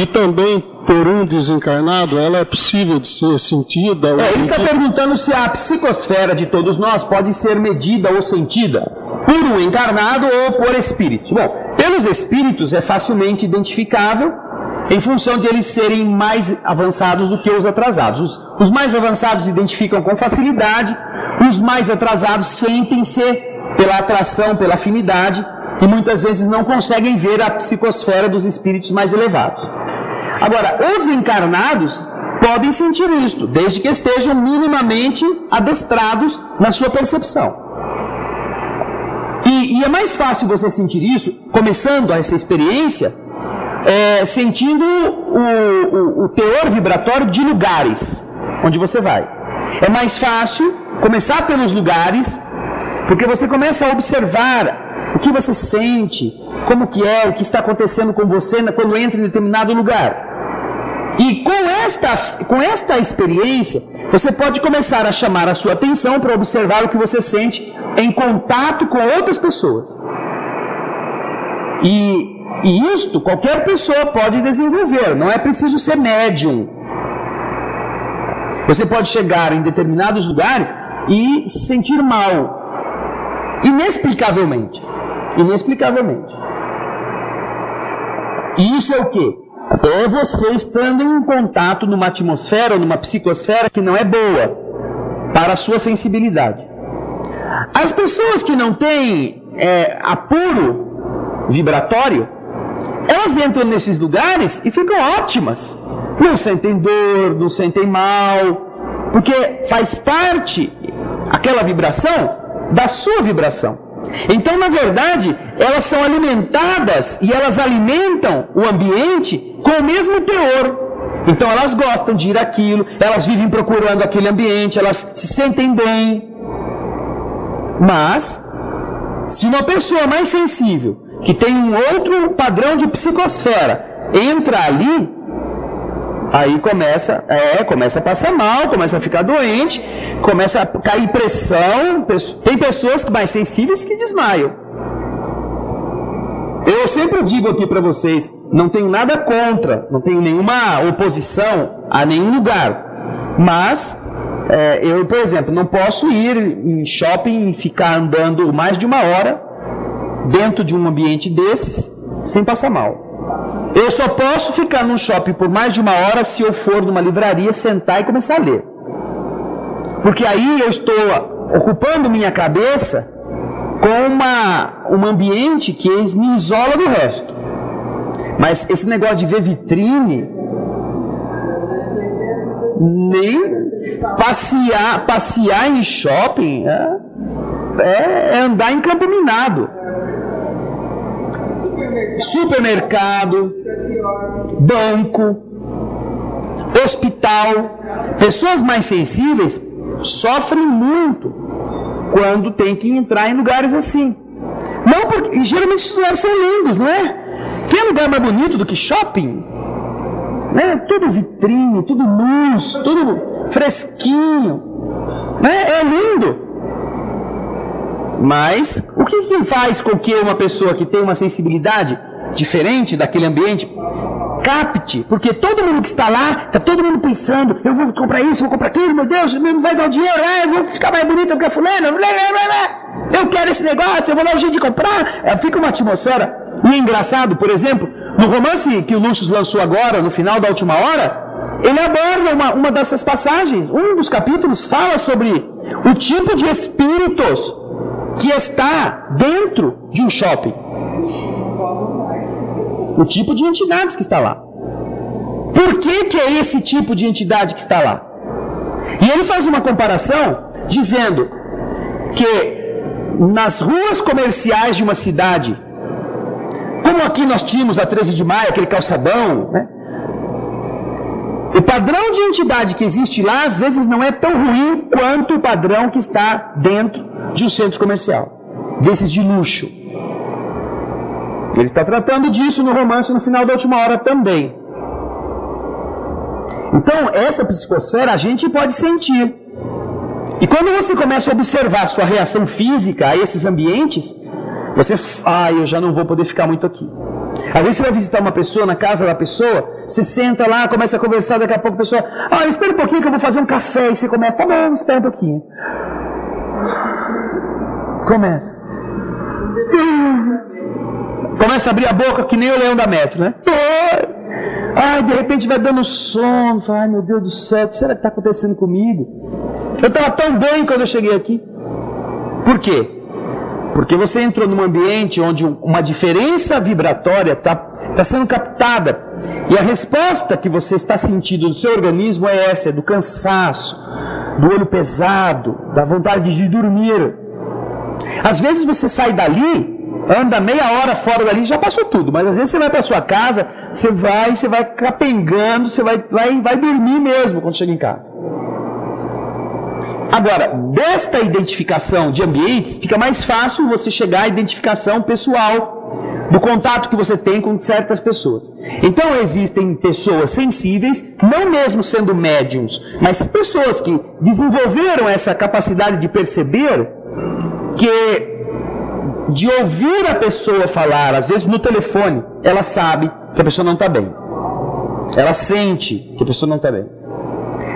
e também por um desencarnado, ela é possível de ser sentida? Ele está perguntando se a psicosfera de todos nós pode ser medida ou sentida por um encarnado ou por espíritos. Bom, pelos espíritos é facilmente identificável em função de eles serem mais avançados do que os atrasados. Os mais avançados se identificam com facilidade, os mais atrasados sentem-se pela atração, pela afinidade, e muitas vezes não conseguem ver a psicosfera dos espíritos mais elevados. Agora, os encarnados podem sentir isto, desde que estejam minimamente adestrados na sua percepção. E é mais fácil você sentir isso, começando essa experiência, sentindo o teor vibratório de lugares onde você vai. É mais fácil começar pelos lugares, porque você começa a observar O que você sente? Como que é? O que está acontecendo com você quando entra em determinado lugar? E com esta experiência, você pode começar a chamar a sua atenção para observar o que você sente em contato com outras pessoas. E isto qualquer pessoa pode desenvolver, não é preciso ser médium. Você pode chegar em determinados lugares e se sentir mal, inexplicavelmente. Inexplicavelmente. E isso é o quê? É você estando em contato numa atmosfera ou numa psicosfera que não é boa para a sua sensibilidade. As pessoas que não têm apuro vibratório, elas entram nesses lugares e ficam ótimas. Não sentem dor, não sentem mal, porque faz parte aquela vibração da sua vibração. Então, na verdade, elas são alimentadas e elas alimentam o ambiente com o mesmo teor. Então, elas gostam de ir àquilo, elas vivem procurando aquele ambiente, elas se sentem bem. Mas, se uma pessoa mais sensível, que tem um outro padrão de psicosfera, entra ali, aí começa a passar mal, começa a ficar doente, começa a cair pressão. Tem pessoas mais sensíveis que desmaiam. Eu sempre digo aqui para vocês, não tenho nada contra, não tenho nenhuma oposição a nenhum lugar. Mas, eu, por exemplo, não posso ir em shopping e ficar andando mais de 1 hora dentro de um ambiente desses sem passar mal. Eu só posso ficar num shopping por mais de 1 hora se eu for numa livraria, sentar e começar a ler. Porque aí eu estou ocupando minha cabeça com um ambiente que me isola do resto. Mas esse negócio de ver vitrine, nem passear em shopping, é andar em campo minado. Supermercado, banco, hospital. Pessoas mais sensíveis sofrem muito quando tem que entrar em lugares assim. Não, porque geralmente esses lugares são lindos, não é? Tem lugar mais bonito do que shopping? Né? Tudo vitrine, tudo luz, tudo fresquinho, né? É lindo. Mas o que faz com que uma pessoa que tem uma sensibilidade diferente daquele ambiente capte? Porque todo mundo que está lá, está todo mundo pensando, eu vou comprar isso, vou comprar aquilo, meu Deus, não vai dar o dinheiro, eu vou ficar mais bonito do que a fulana, eu quero esse negócio, eu vou dar um jeito de comprar. Fica uma atmosfera. E é engraçado, por exemplo, no romance que o Lúcio lançou agora, no final da última hora, ele aborda uma dessas passagens. Um dos capítulos fala sobre o tipo de espíritos que está dentro de um shopping. O tipo de entidades que está lá. Por que é esse tipo de entidade que está lá? E ele faz uma comparação dizendo que nas ruas comerciais de uma cidade, como aqui nós tínhamos a 13 de maio, aquele calçadão, né? O padrão de entidade que existe lá, às vezes, não é tão ruim quanto o padrão que está dentro de um centro comercial, desses de luxo. Ele está tratando disso no romance no final da última hora também. Então, essa psicosfera a gente pode sentir. E quando você começa a observar sua reação física a esses ambientes, você, eu já não vou poder ficar muito aqui. Às vezes você vai visitar uma pessoa na casa da pessoa, você senta lá, começa a conversar, daqui a pouco a pessoa, espera um pouquinho que eu vou fazer um café, e você começa, tá bom, espera um pouquinho. Começa a abrir a boca que nem o leão da metro, né? De repente vai dando sono, fala, meu Deus do céu, o que será que está acontecendo comigo? Eu estava tão bem quando eu cheguei aqui. Por quê? Porque você entrou num ambiente onde uma diferença vibratória está sendo captada. E a resposta que você está sentindo do seu organismo é essa, é do cansaço, do olho pesado, da vontade de dormir. Às vezes você sai dali, anda meia hora fora dali, já passou tudo. Mas às vezes você vai para sua casa, você vai capengando, você vai dormir mesmo quando chega em casa. Agora, desta identificação de ambientes, fica mais fácil você chegar à identificação pessoal do contato que você tem com certas pessoas. Então existem pessoas sensíveis, não mesmo sendo médiums, mas pessoas que desenvolveram essa capacidade de perceber que, de ouvir a pessoa falar, às vezes no telefone, ela sabe que a pessoa não está bem. Ela sente que a pessoa não está bem.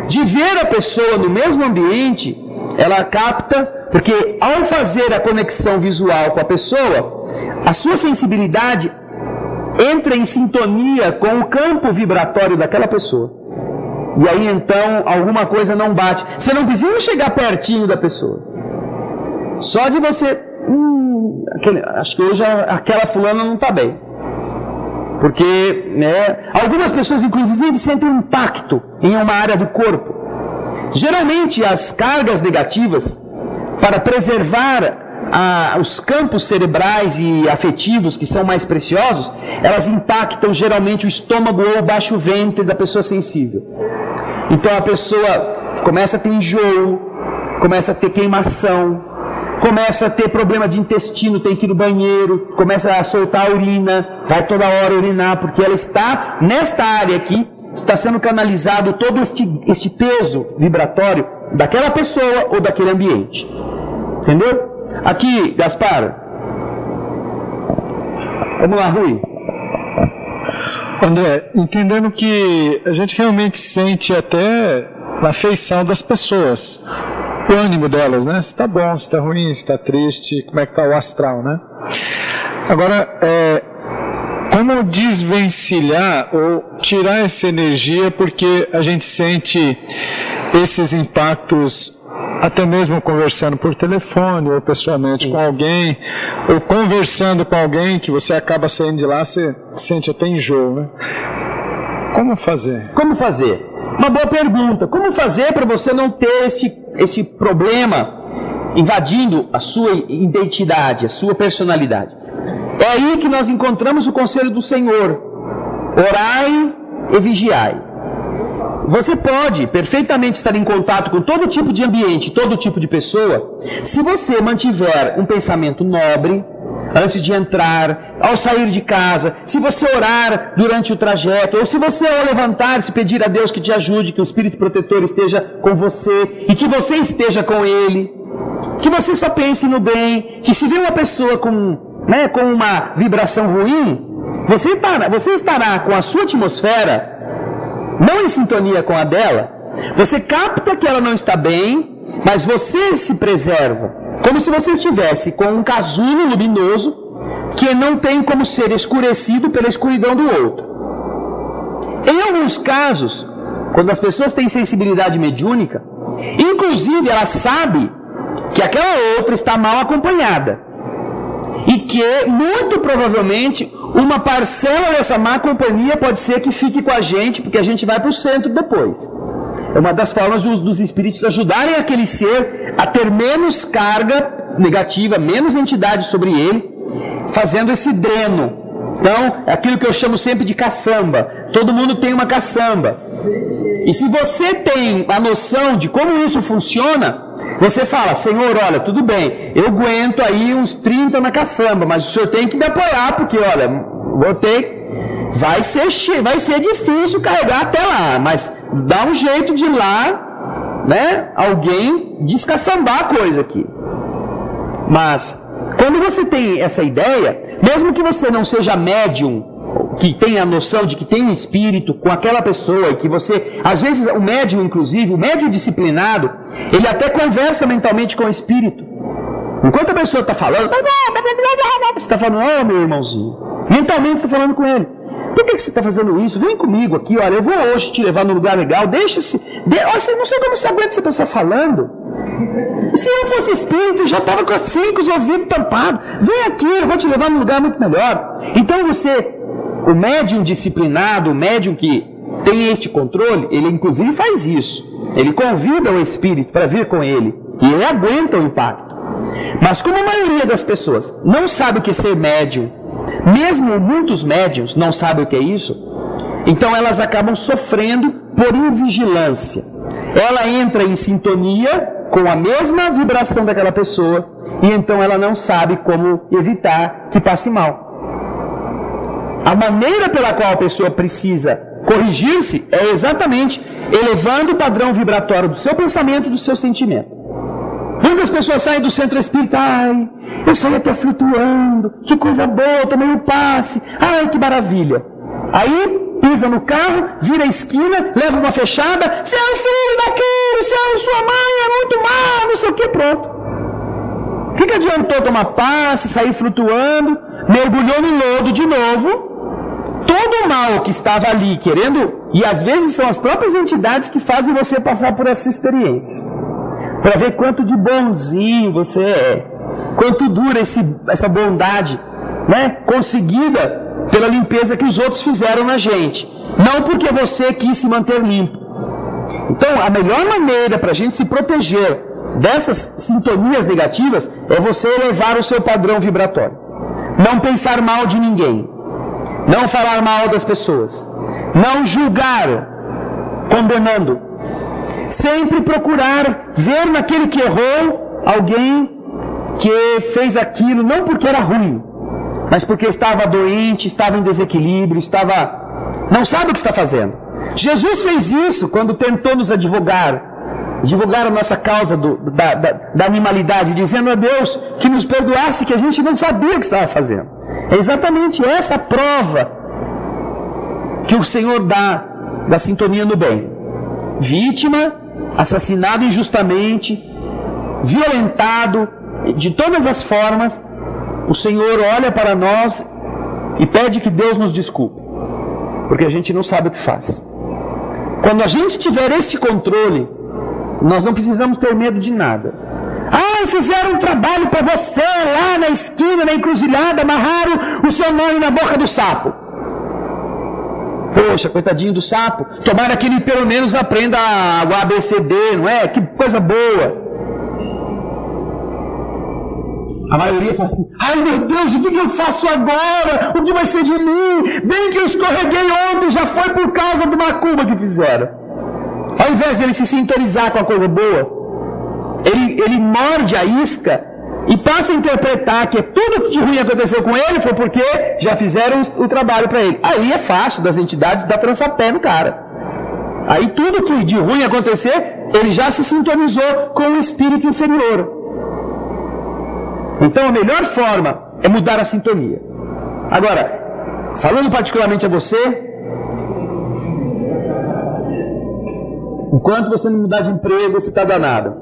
De ver a pessoa no mesmo ambiente, ela capta, porque ao fazer a conexão visual com a pessoa, a sua sensibilidade entra em sintonia com o campo vibratório daquela pessoa. E aí então alguma coisa não bate. Você não precisa chegar pertinho da pessoa. Só de você... acho que hoje aquela fulana não está bem. Porque, né, algumas pessoas inclusive sentem um impacto em uma área do corpo. Geralmente as cargas negativas, para preservar os campos cerebrais e afetivos que são mais preciosos, elas impactam geralmente o estômago ou o baixo ventre da pessoa sensível. Então a pessoa começa a ter enjoo, começa a ter queimação, começa a ter problema de intestino, tem que ir no banheiro, começa a soltar a urina, vai toda hora urinar, porque ela está, nesta área aqui, está sendo canalizado todo este peso vibratório daquela pessoa ou daquele ambiente. Entendeu? Aqui, Gaspar. Vamos lá, Rui. André, entendendo que a gente realmente sente até na feição das pessoas, o ânimo delas, né? Se está bom, se está ruim, se está triste, como é que está o astral, né? Agora, como desvencilhar ou tirar essa energia, porque a gente sente esses impactos até mesmo conversando por telefone ou pessoalmente com alguém, ou conversando com alguém que você acaba saindo de lá, você sente até enjoo, né? Como fazer? Como fazer? Uma boa pergunta. Como fazer para você não ter esse problema invadindo a sua identidade, a sua personalidade? É aí que nós encontramos o conselho do Senhor. Orai e vigiai. Você pode perfeitamente estar em contato com todo tipo de ambiente, todo tipo de pessoa, se você mantiver um pensamento nobre antes de entrar, ao sair de casa, se você orar durante o trajeto, ou se você ao levantar-se pedir a Deus que te ajude, que o Espírito Protetor esteja com você e que você esteja com Ele, que você só pense no bem, que se vê uma pessoa com uma vibração ruim, você estará com a sua atmosfera não em sintonia com a dela, você capta que ela não está bem, mas você se preserva, como se você estivesse com um casulo luminoso que não tem como ser escurecido pela escuridão do outro. Em alguns casos, quando as pessoas têm sensibilidade mediúnica, inclusive ela sabe que aquela outra está mal acompanhada e que muito provavelmente uma parcela dessa má companhia pode ser que fique com a gente, porque a gente vai para o centro depois. É uma das formas dos espíritos ajudarem aquele ser a ter menos carga negativa, menos entidade sobre ele, fazendo esse dreno. Então, é aquilo que eu chamo sempre de caçamba. Todo mundo tem uma caçamba. E se você tem a noção de como isso funciona, você fala: Senhor, olha, tudo bem, eu aguento aí uns 30 na caçamba, mas o senhor tem que me apoiar, porque, olha, vai ser difícil carregar até lá, mas dá um jeito de lá, né, alguém descaçambar a coisa aqui. Mas, quando você tem essa ideia, mesmo que você não seja médium, que tenha a noção de que tem um espírito com aquela pessoa, e que você, às vezes o médium inclusive, o médium disciplinado, ele até conversa mentalmente com o espírito. Enquanto a pessoa está falando, você está falando: oh, meu irmãozinho, mentalmente você está falando com ele. Por que você está fazendo isso? Vem comigo aqui, olha, eu vou hoje te levar num lugar legal, deixa-se. Olha, não sei como você aguenta essa pessoa falando. Se eu fosse espírito, eu já estava com os ouvidos tampados. Vem aqui, eu vou te levar num lugar muito melhor. Então você, o médium disciplinado, o médium que tem este controle, ele inclusive faz isso. Ele convida o espírito para vir com ele. E ele aguenta o impacto. Mas como a maioria das pessoas não sabe o que é ser médium, mesmo muitos médiums não sabem o que é isso, então elas acabam sofrendo por invigilância. Ela entra em sintonia com a mesma vibração daquela pessoa, e então ela não sabe como evitar que passe mal. A maneira pela qual a pessoa precisa corrigir-se é exatamente elevando o padrão vibratório do seu pensamento e do seu sentimento. Muitas pessoas saem do centro espírita, ai, eu saí até flutuando, que coisa boa, tomei um passe, ai, que maravilha. Aí pisa no carro, vira a esquina, leva uma fechada, você é o filho daquele, você é sua mãe, é muito mal, não sei o que, pronto. O que adiantou tomar passe, sair flutuando, mergulhou no lodo de novo? Todo o mal que estava ali querendo, e às vezes são as próprias entidades que fazem você passar por essas experiências, para ver quanto de bonzinho você é, quanto dura essa bondade, né, conseguida pela limpeza que os outros fizeram na gente, não porque você quis se manter limpo. Então, a melhor maneira para a gente se proteger dessas sintonias negativas é você elevar o seu padrão vibratório, não pensar mal de ninguém, não falar mal das pessoas, não julgar condenando, sempre procurar ver naquele que errou alguém que fez aquilo não porque era ruim, mas porque estava doente, estava em desequilíbrio, não sabe o que está fazendo. Jesus fez isso quando tentou nos advogar a nossa causa da animalidade, dizendo a Deus que nos perdoasse, que a gente não sabia o que estava fazendo. É exatamente essa prova que o Senhor dá da sintonia no bem. Vítima, assassinado injustamente, violentado de todas as formas, o Senhor olha para nós e pede que Deus nos desculpe, porque a gente não sabe o que faz. Quando a gente tiver esse controle, nós não precisamos ter medo de nada. Ah, fizeram um trabalho para você lá na esquina, na encruzilhada, amarraram o seu nome na boca do sapo. Poxa, coitadinho do sapo, tomara que ele pelo menos aprenda o ABCD, não é? Que coisa boa. A maioria fala assim, ai meu Deus, o que eu faço agora? O que vai ser de mim? Bem que eu escorreguei ontem, já foi por causa do macumba que fizeram. Ao invés de ele se sintonizar com a coisa boa, ele morde a isca e passa a interpretar que tudo que de ruim aconteceu com ele foi porque já fizeram o trabalho para ele. Aí é fácil das entidades dar trançapé no cara. Aí tudo que de ruim acontecer, ele já se sintonizou com o espírito inferior. Então a melhor forma é mudar a sintonia. Agora, falando particularmente a você, enquanto você não mudar de emprego, você está danado.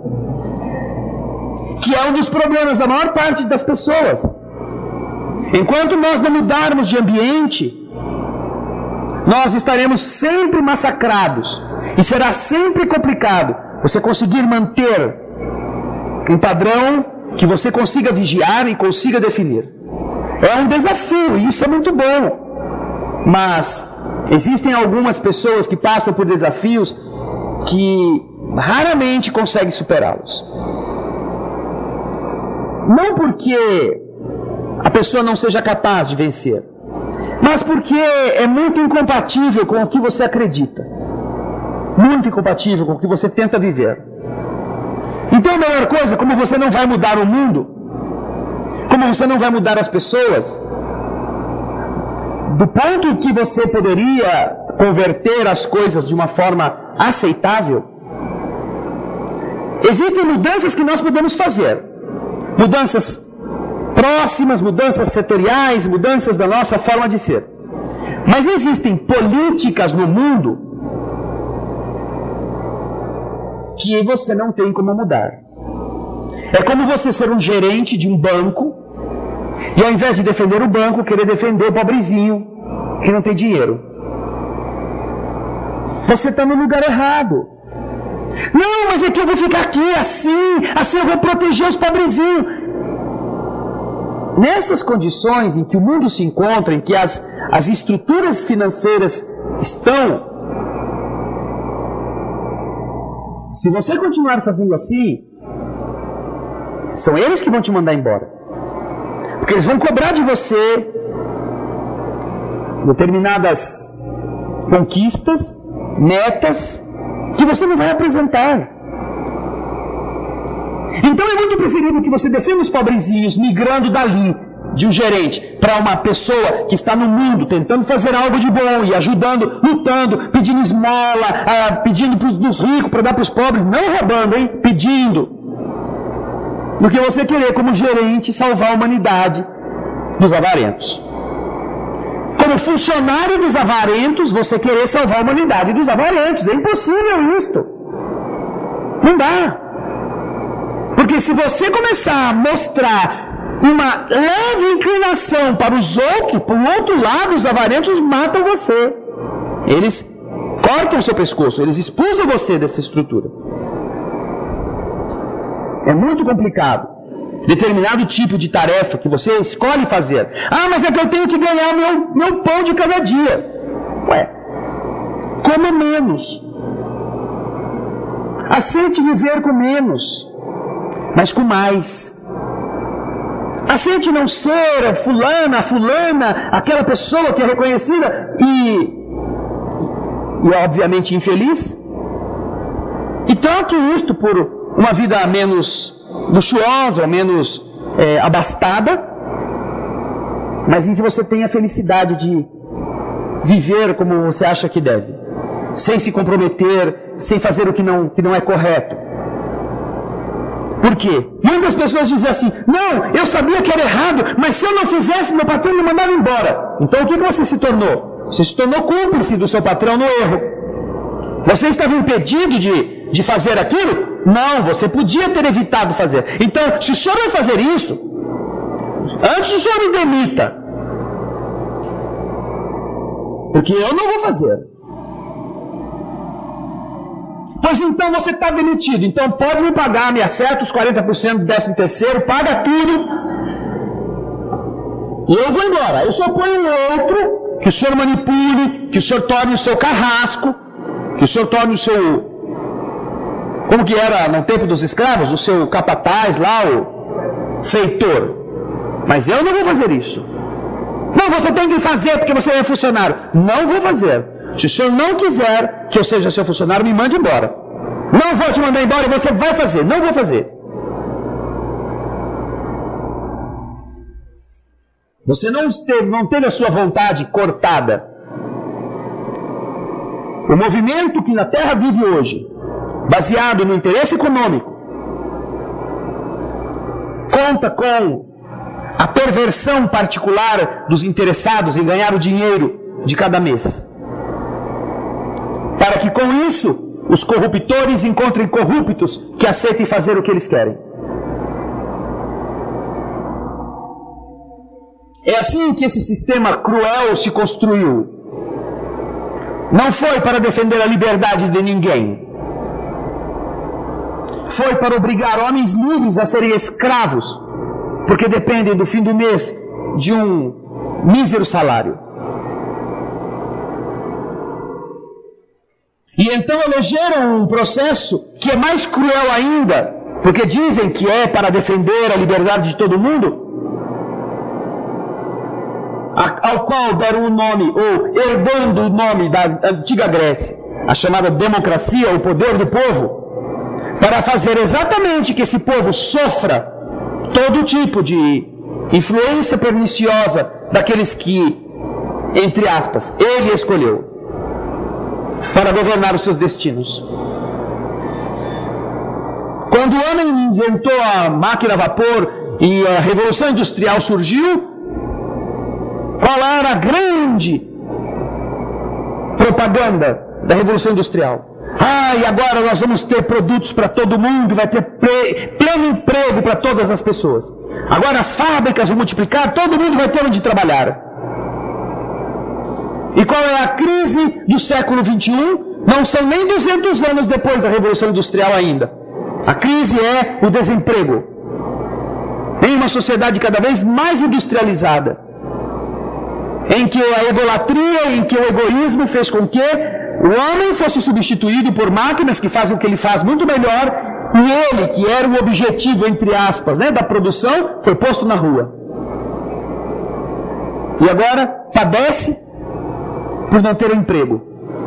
Que é um dos problemas da maior parte das pessoas. Enquanto nós não mudarmos de ambiente, nós estaremos sempre massacrados. E será sempre complicado você conseguir manter um padrão que você consiga vigiar e consiga definir. É um desafio, e isso é muito bom. Mas existem algumas pessoas que passam por desafios que raramente conseguem superá-los. Não porque a pessoa não seja capaz de vencer, mas porque é muito incompatível com o que você acredita, muito incompatível com o que você tenta viver. Então a melhor coisa, como você não vai mudar o mundo, como você não vai mudar as pessoas, do ponto que você poderia converter as coisas de uma forma aceitável, existem mudanças que nós podemos fazer. Mudanças próximas, mudanças setoriais, mudanças da nossa forma de ser. Mas existem políticas no mundo que você não tem como mudar. É como você ser um gerente de um banco e ao invés de defender o banco, querer defender o pobrezinho que não tem dinheiro. Você está no lugar errado. Não, mas é que eu vou ficar aqui assim eu vou proteger os pobrezinhos. Nessas condições em que o mundo se encontra, em que as estruturas financeiras estão, se você continuar fazendo assim, são eles que vão te mandar embora. Porque eles vão cobrar de você determinadas conquistas, metas, que você não vai apresentar. Então é muito preferível que você defenda os pobrezinhos migrando dali, de um gerente, para uma pessoa que está no mundo tentando fazer algo de bom e ajudando, lutando, pedindo esmola, pedindo dos ricos para dar para os pobres, não roubando, hein? Pedindo. Do que você querer, como gerente, salvar a humanidade dos avarentos. Como funcionário dos avarentos, você querer salvar a humanidade dos avarentos. É impossível isto. Não dá. Porque se você começar a mostrar uma leve inclinação para os outros, para o outro lado, os avarentos matam você. Eles cortam o seu pescoço, eles expulsam você dessa estrutura. É muito complicado. Determinado tipo de tarefa que você escolhe fazer. Ah, mas é que eu tenho que ganhar meu pão de cada dia. Ué, coma menos. Aceite viver com menos, mas com mais. Aceite não ser a fulana, aquela pessoa que é reconhecida e obviamente infeliz. E troque isto por uma vida menos luxuosa, menos abastada, mas em que você tenha a felicidade de viver como você acha que deve, sem se comprometer, sem fazer o que não é correto. Por quê? Muitas pessoas dizem assim: não, eu sabia que era errado, mas se eu não fizesse, meu patrão me mandava embora. Então o que você se tornou? Você se tornou cúmplice do seu patrão no erro. Você estava impedido de fazer aquilo? Não, você podia ter evitado fazer. Então, se o senhor vai fazer isso, antes o senhor me demita, porque eu não vou fazer. Pois então você está demitido, então pode me pagar, me acerta os 40% do 13º, paga tudo, e eu vou embora. Aí o senhor põe um outro, que o senhor manipule, que o senhor torne o seu carrasco, que o senhor torne o seu... Como que era no tempo dos escravos? O seu capataz lá, o feitor. Mas eu não vou fazer isso. Não, você tem que fazer porque você é funcionário. Não vou fazer. Se o senhor não quiser que eu seja seu funcionário, me mande embora. Não vou te mandar embora, você vai fazer. Não vou fazer. Você não teve a sua vontade cortada. O movimento que na Terra vive hoje, baseado no interesse econômico, conta com a perversão particular dos interessados em ganhar o dinheiro de cada mês, para que com isso os corruptores encontrem corruptos que aceitem fazer o que eles querem. É assim que esse sistema cruel se construiu. Não foi para defender a liberdade de ninguém. Foi para obrigar homens livres a serem escravos, porque dependem do fim do mês de um mísero salário. E então elegeram um processo que é mais cruel ainda, porque dizem que é para defender a liberdade de todo mundo, ao qual deram o nome, ou herdando o nome da antiga Grécia, a chamada democracia, o poder do povo, para fazer exatamente que esse povo sofra todo tipo de influência perniciosa daqueles que, entre aspas, ele escolheu para governar os seus destinos. Quando o homem inventou a máquina a vapor e a Revolução Industrial surgiu, qual era a grande propaganda da Revolução Industrial? E agora nós vamos ter produtos para todo mundo, vai ter pleno emprego para todas as pessoas. Agora as fábricas vão multiplicar, todo mundo vai ter onde trabalhar. E qual é a crise do século XXI? Não são nem 200 anos depois da Revolução Industrial ainda. A crise é o desemprego. Em uma sociedade cada vez mais industrializada, em que a egolatria, em que o egoísmo fez com que o homem fosse substituído por máquinas que fazem o que ele faz muito melhor, e ele, que era o objetivo, entre aspas, da produção, foi posto na rua. E agora padece por não ter emprego.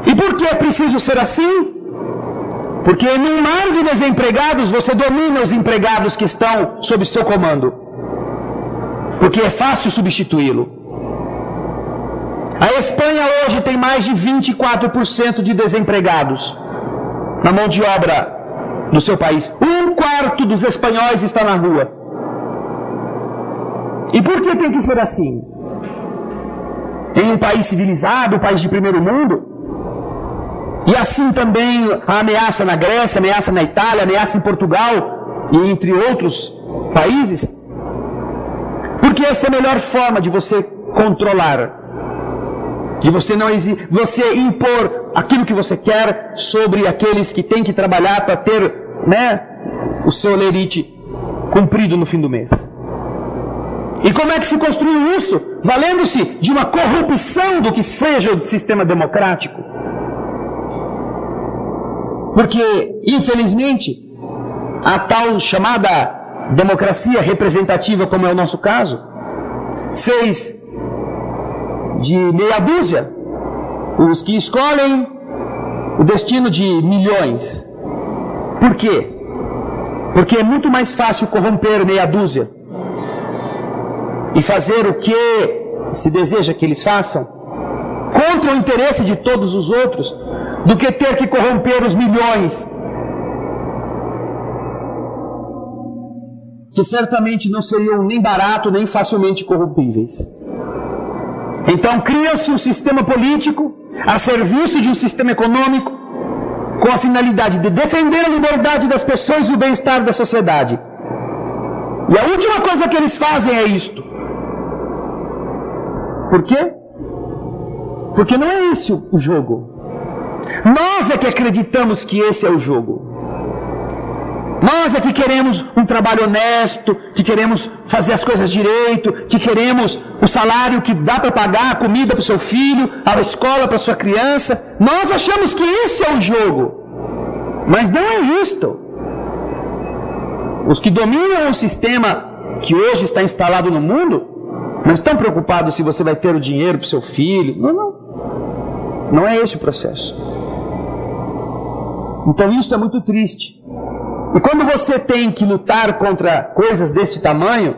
E por que é preciso ser assim? Porque num mar de desempregados, você domina os empregados que estão sob seu comando. Porque é fácil substituí-lo. A Espanha hoje tem mais de 24% de desempregados na mão de obra do seu país. 1/4 dos espanhóis está na rua. E por que tem que ser assim? Em um país civilizado, um país de primeiro mundo? E assim também a ameaça na Grécia, ameaça na Itália, ameaça em Portugal e entre outros países? Porque essa é a melhor forma de você controlar, de você não você impor aquilo que você quer sobre aqueles que têm que trabalhar para ter, né, o seu olerite cumprido no fim do mês. E como é que se construiu isso? Valendo-se de uma corrupção do que seja o sistema democrático. Porque, infelizmente, a tal chamada democracia representativa, como é o nosso caso, fez de meia dúzia os que escolhem o destino de milhões. Por quê? Porque é muito mais fácil corromper meia dúzia e fazer o que se deseja que eles façam contra o interesse de todos os outros, do que ter que corromper os milhões, que certamente não seriam nem barato nem facilmente corrompíveis. Então cria-se um sistema político a serviço de um sistema econômico com a finalidade de defender a liberdade das pessoas e o bem-estar da sociedade. E a última coisa que eles fazem é isto. Por quê? Porque não é esse o jogo. Nós é que acreditamos que esse é o jogo. Nós é que queremos um trabalho honesto, que queremos fazer as coisas direito, que queremos o salário que dá para pagar a comida para o seu filho, a escola para a sua criança. Nós achamos que esse é o jogo. Mas não é isto. Os que dominam o sistema que hoje está instalado no mundo não estão preocupados se você vai ter o dinheiro para o seu filho. Não. Não é esse o processo. Então isso é muito triste. E quando você tem que lutar contra coisas deste tamanho,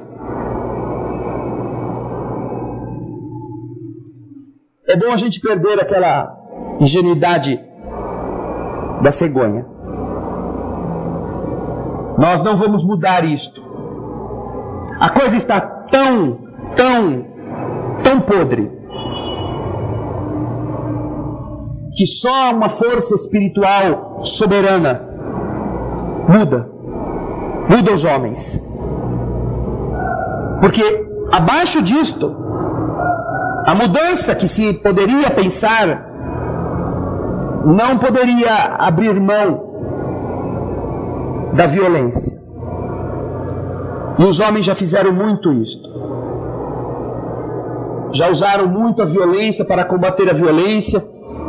é bom a gente perder aquela ingenuidade da cegonha. Nós não vamos mudar isto. A coisa está tão podre que só uma força espiritual soberana muda os homens. Porque abaixo disto, a mudança que se poderia pensar não poderia abrir mão da violência. E os homens já fizeram muito isto. Já usaram muito a violência para combater a violência.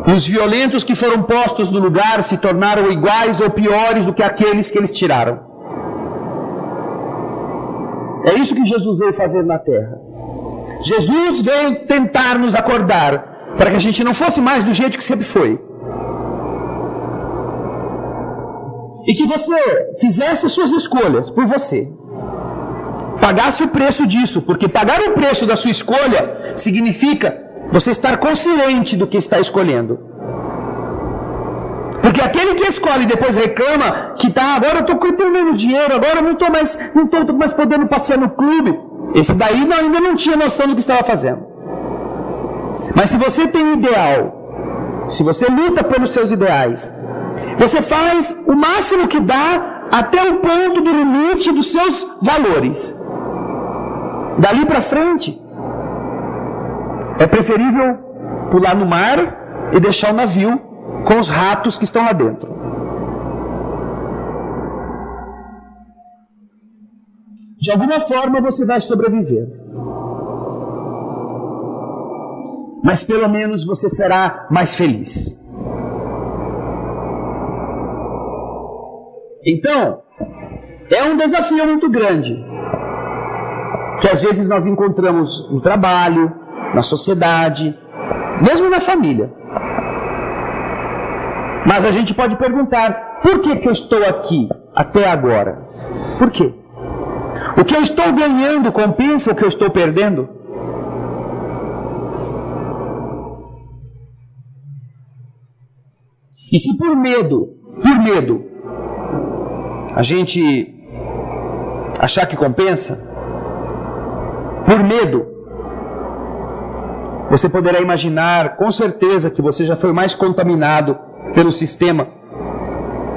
E os violentos que foram postos no lugar se tornaram iguais ou piores do que aqueles que eles tiraram. É isso que Jesus veio fazer na terra. Jesus veio tentar nos acordar para que a gente não fosse mais do jeito que sempre foi. E que você fizesse as suas escolhas por você. Pagasse o preço disso, porque pagar o preço da sua escolha significa você estar consciente do que está escolhendo. Porque aquele que escolhe e depois reclama que agora eu estou perdendo dinheiro, agora eu não estou mais podendo passear no clube. Esse daí ainda não tinha noção do que estava fazendo. Mas se você tem um ideal, se você luta pelos seus ideais, você faz o máximo que dá até o ponto do limite dos seus valores. Dali para frente, é preferível pular no mar e deixar o navio com os ratos que estão lá dentro. De alguma forma você vai sobreviver. Mas pelo menos você será mais feliz. Então, é um desafio muito grande que às vezes nós encontramos no trabalho, na sociedade, mesmo na família. Mas a gente pode perguntar, por que eu estou aqui até agora? Por quê? O que eu estou ganhando compensa o que eu estou perdendo? E se por medo, a gente achar que compensa, por medo, você poderá imaginar com certeza que você já foi mais contaminado pelo sistema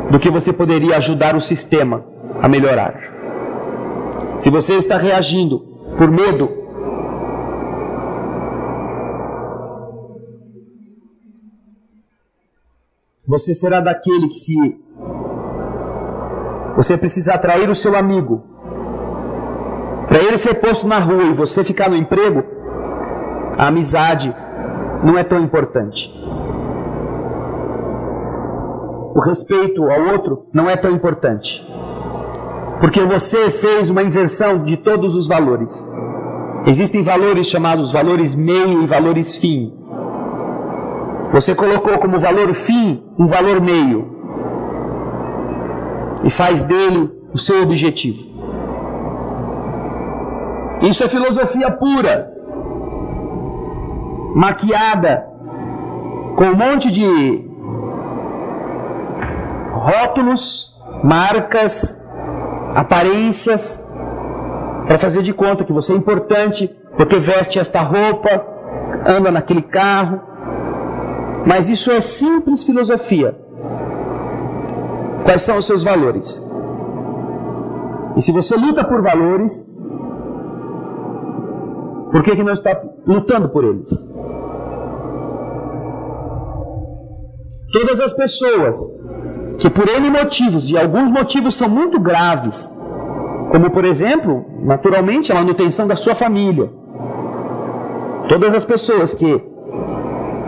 do que você poderia ajudar o sistema a melhorar. Se você está reagindo por medo, você será daquele que, se você precisar atrair o seu amigo, para ele ser posto na rua e você ficar no emprego, a amizade não é tão importante. O respeito ao outro não é tão importante. Porque você fez uma inversão de todos os valores. Existem valores chamados valores meio e valores fim. Você colocou como valor fim um valor meio. E faz dele o seu objetivo. Isso é filosofia pura. Maquiada com um monte de rótulos, marcas, aparências, para fazer de conta que você é importante, porque veste esta roupa, anda naquele carro. Mas isso é simples filosofia. Quais são os seus valores? E se você luta por valores, por que não está lutando por eles? Todas as pessoas que por N motivos, e alguns motivos são muito graves, como por exemplo, naturalmente, a manutenção da sua família. Todas as pessoas que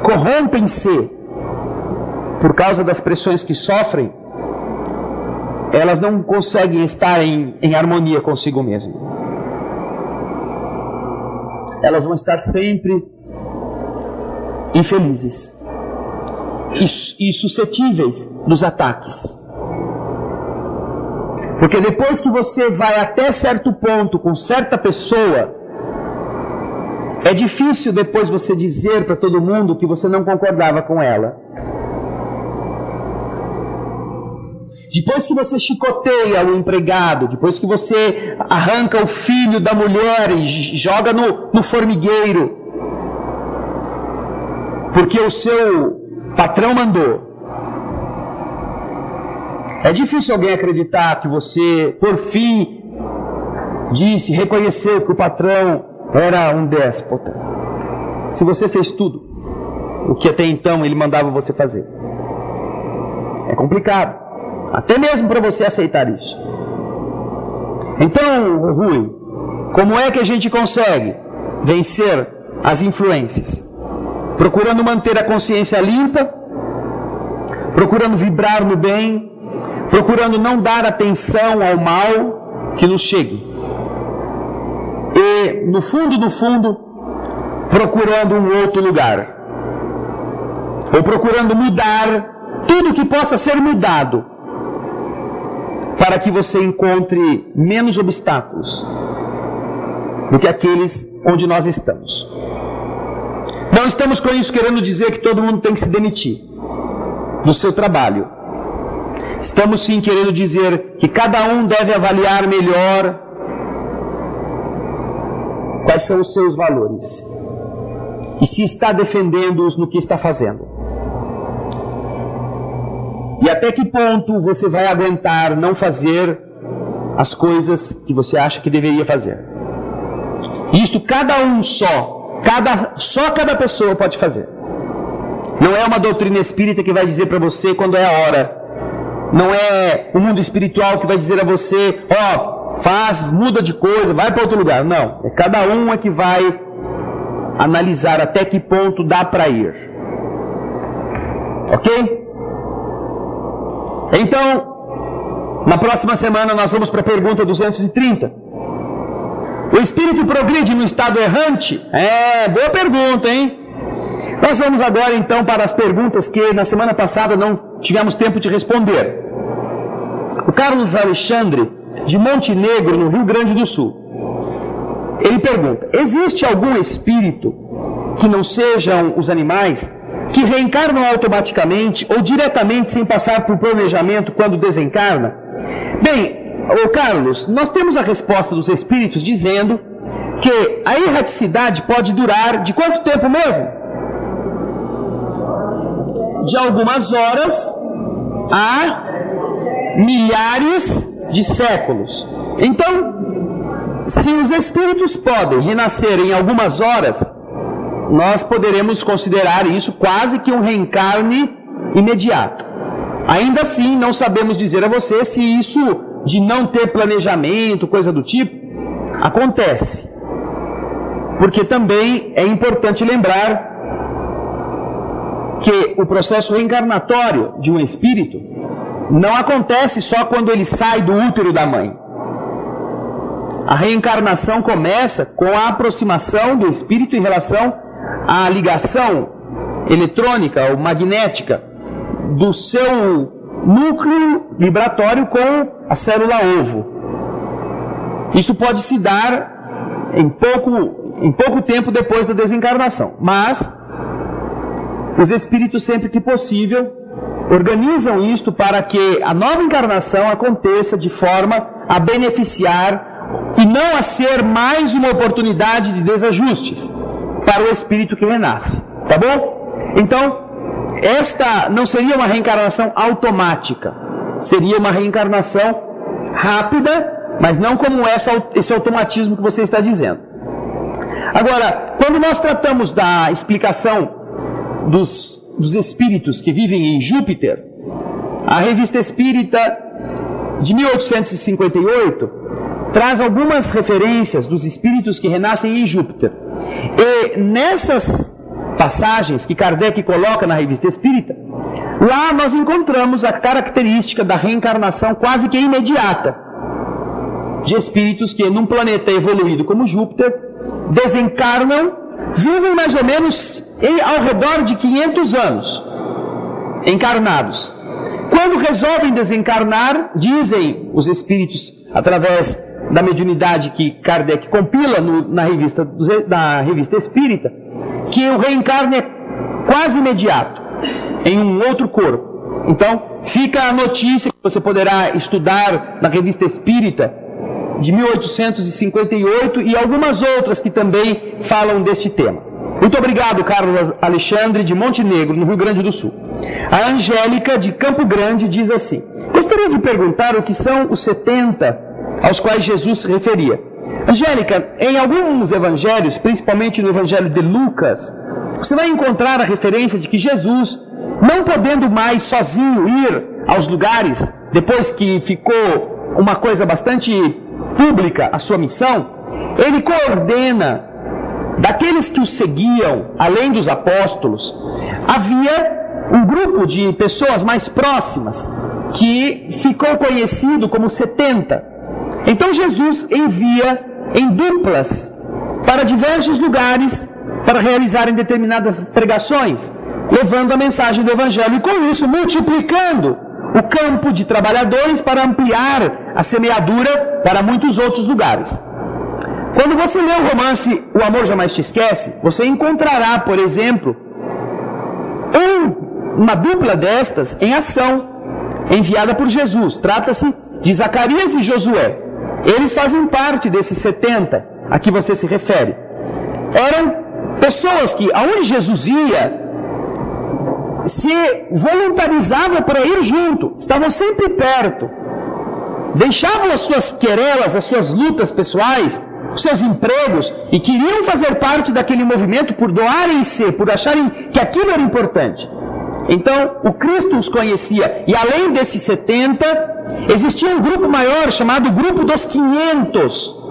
corrompem-se por causa das pressões que sofrem, elas não conseguem estar em harmonia consigo mesmo. Elas vão estar sempre infelizes e suscetíveis dos ataques. Porque depois que você vai até certo ponto com certa pessoa, é difícil depois você dizer para todo mundo que você não concordava com ela. Depois que você chicoteia o empregado, depois que você arranca o filho da mulher e joga no formigueiro, porque o seu patrão mandou, é difícil alguém acreditar que você, por fim, reconheceu que o patrão era um déspota. Se você fez tudo o que até então ele mandava você fazer. É complicado. Até mesmo para você aceitar isso. Então, Rui, como é que a gente consegue vencer as influências? Procurando manter a consciência limpa, procurando vibrar no bem, procurando não dar atenção ao mal que nos chegue. E, no fundo, procurando um outro lugar. Ou procurando mudar tudo que possa ser mudado, para que você encontre menos obstáculos do que aqueles onde nós estamos. Não estamos com isso querendo dizer que todo mundo tem que se demitir do seu trabalho. Estamos sim querendo dizer que cada um deve avaliar melhor quais são os seus valores e se está defendendo-os no que está fazendo. E até que ponto você vai aguentar não fazer as coisas que você acha que deveria fazer. Isto cada um só cada pessoa pode fazer. Não é uma doutrina espírita que vai dizer para você quando é a hora. Não é o mundo espiritual que vai dizer a você, muda de coisa, vai para outro lugar. Não, é cada um é que vai analisar até que ponto dá para ir. Ok? Então, na próxima semana nós vamos para a pergunta 230. O espírito progride no estado errante? Boa pergunta, hein? Nós vamos agora então para as perguntas que na semana passada não tivemos tempo de responder. Carlos Alexandre, de Montenegro, no Rio Grande do Sul. Ele pergunta: existe algum espírito que não sejam os animais, que reencarnam automaticamente ou diretamente sem passar por planejamento quando desencarna? Bem, Carlos, nós temos a resposta dos espíritos dizendo que a erraticidade pode durar de quanto tempo mesmo? De algumas horas a milhares de séculos. Então, se os espíritos podem renascer em algumas horas, nós poderemos considerar isso quase que um reencarne imediato. Ainda assim, não sabemos dizer a você se isso de não ter planejamento, coisa do tipo, acontece. Porque também é importante lembrar que o processo reencarnatório de um espírito não acontece só quando ele sai do útero da mãe. A reencarnação começa com a aproximação do espírito em relação à ligação eletrônica ou magnética do seu núcleo vibratório com a célula ovo. Isso pode se dar em pouco tempo depois da desencarnação, mas os espíritos, sempre que possível, organizam isto para que a nova encarnação aconteça de forma a beneficiar e não a ser mais uma oportunidade de desajustes para o espírito que renasce. Tá bom? Então, esta não seria uma reencarnação automática, seria uma reencarnação rápida, mas não como esse automatismo que você está dizendo. Agora, quando nós tratamos da explicação dos espíritos que vivem em Júpiter, a Revista Espírita de 1858 traz algumas referências dos espíritos que renascem em Júpiter. E nessas passagens que Kardec coloca na Revista Espírita, lá nós encontramos a característica da reencarnação quase que imediata de espíritos que, num planeta evoluído como Júpiter, desencarnam, vivem mais ou menos ao redor de 500 anos encarnados. Quando resolvem desencarnar, dizem os espíritos, através da mediunidade que Kardec compila na revista Espírita, que o reencarne é quase imediato em um outro corpo. Então, fica a notícia que você poderá estudar na Revista Espírita de 1858 e algumas outras que também falam deste tema. Muito obrigado, Carlos Alexandre, de Montenegro, no Rio Grande do Sul. A Angélica, de Campo Grande, diz assim: gostaria de perguntar o que são os 70 aos quais Jesus se referia. Angélica, em alguns evangelhos, principalmente no evangelho de Lucas, você vai encontrar a referência de que Jesus, não podendo mais sozinho ir aos lugares, depois que ficou uma coisa bastante pública a sua missão, ele coordena daqueles que o seguiam, além dos apóstolos, havia um grupo de pessoas mais próximas que ficou conhecido como 70. Então Jesus envia em duplas para diversos lugares para realizarem determinadas pregações, levando a mensagem do Evangelho e com isso multiplicando o campo de trabalhadores para ampliar a semeadura para muitos outros lugares. Quando você lê o romance O Amor Jamais Te Esquece, você encontrará, por exemplo, uma dupla destas em ação, enviada por Jesus. Trata-se de Zacarias e Josué. Eles fazem parte desses 70 a que você se refere. Eram pessoas que, aonde Jesus ia, se voluntarizavam para ir junto, estavam sempre perto, deixavam as suas querelas, as suas lutas pessoais, os seus empregos, e queriam fazer parte daquele movimento por doarem-se, por acharem que aquilo era importante. Então, o Cristo os conhecia, e além desses 70, existia um grupo maior, chamado Grupo dos 500,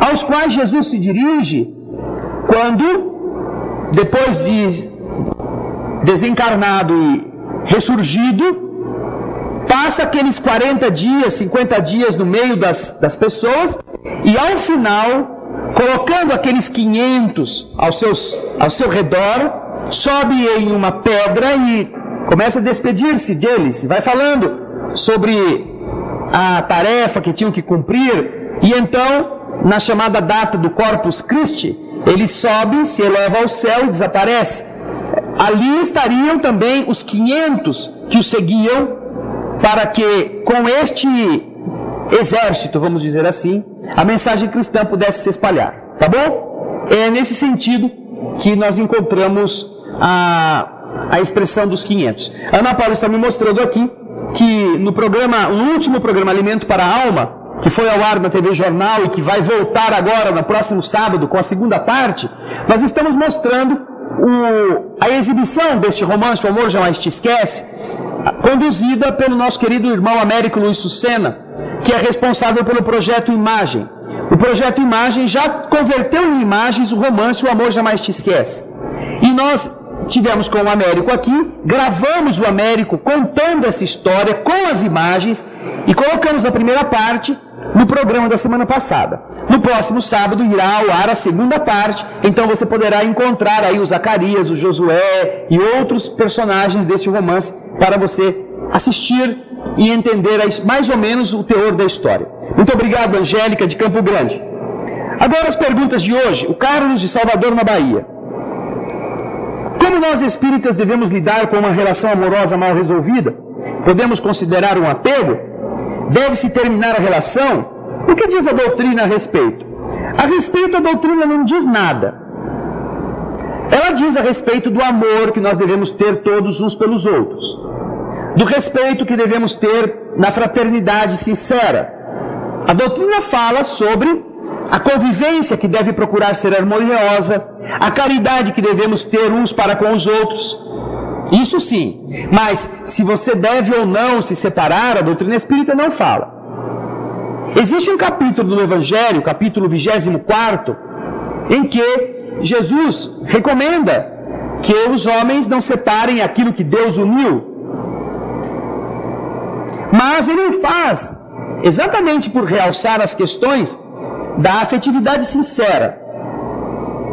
aos quais Jesus se dirige quando, depois de desencarnado e ressurgido, passa aqueles 40 dias, 50 dias no meio das pessoas, e ao final, colocando aqueles 500 ao seu redor, sobe em uma pedra e começa a despedir-se deles, vai falando sobre a tarefa que tinham que cumprir, e então, na chamada data do Corpus Christi, ele sobe, se eleva ao céu e desaparece. Ali estariam também os 500 que o seguiam, para que com este exército, vamos dizer assim, a mensagem cristã pudesse se espalhar. Tá bom? É nesse sentido que nós encontramos a expressão dos 500. A Ana Paula está me mostrando aqui que no último programa Alimento para a Alma, que foi ao ar na TV Jornal e que vai voltar agora no próximo sábado com a segunda parte, nós estamos mostrando a exibição deste romance, O Amor Jamais Te Esquece, conduzida pelo nosso querido irmão Américo Luiz Sucena, que é responsável pelo Projeto Imagem. O Projeto Imagem já converteu em imagens o romance O Amor Jamais Te Esquece. E nós tivemos com o Américo aqui, gravamos o Américo contando essa história com as imagens e colocamos a primeira parte no programa da semana passada. No próximo sábado irá ao ar a segunda parte, então você poderá encontrar aí o Zacarias, o Josué e outros personagens desse romance para você assistir e entender mais ou menos o teor da história. Muito obrigado, Angélica, de Campo Grande. Agora as perguntas de hoje. O Carlos, de Salvador, na Bahia. Como nós espíritas devemos lidar com uma relação amorosa mal resolvida? Podemos considerar um apego? Deve-se terminar a relação? O que diz a doutrina a respeito? A respeito, a doutrina não diz nada. Ela diz a respeito do amor que nós devemos ter todos uns pelos outros, do respeito que devemos ter na fraternidade sincera. A doutrina fala sobre a convivência que deve procurar ser harmoniosa, a caridade que devemos ter uns para com os outros. Isso sim, mas se você deve ou não se separar, a doutrina espírita não fala. Existe um capítulo do Evangelho, capítulo 24, em que Jesus recomenda que os homens não separem aquilo que Deus uniu. Mas ele faz exatamente por realçar as questões da afetividade sincera,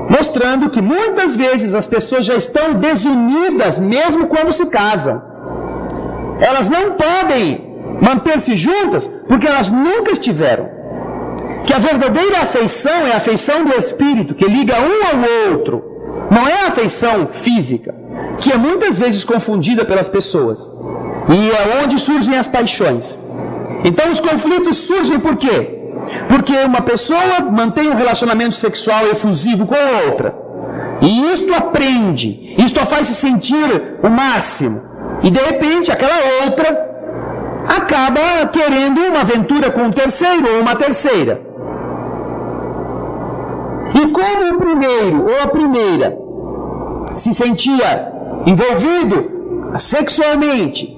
mostrando que muitas vezes as pessoas já estão desunidas mesmo quando se casam. Elas não podem manter-se juntas porque elas nunca estiveram. Que a verdadeira afeição é a afeição do espírito, que liga um ao outro, não é a afeição física, que é muitas vezes confundida pelas pessoas, e é onde surgem as paixões. Então os conflitos surgem por quê? Porque uma pessoa mantém um relacionamento sexual efusivo com outra, e isto a prende, isto a faz se sentir o máximo, e de repente aquela outra acaba querendo uma aventura com um terceiro ou uma terceira. E como o primeiro ou a primeira se sentia envolvido sexualmente,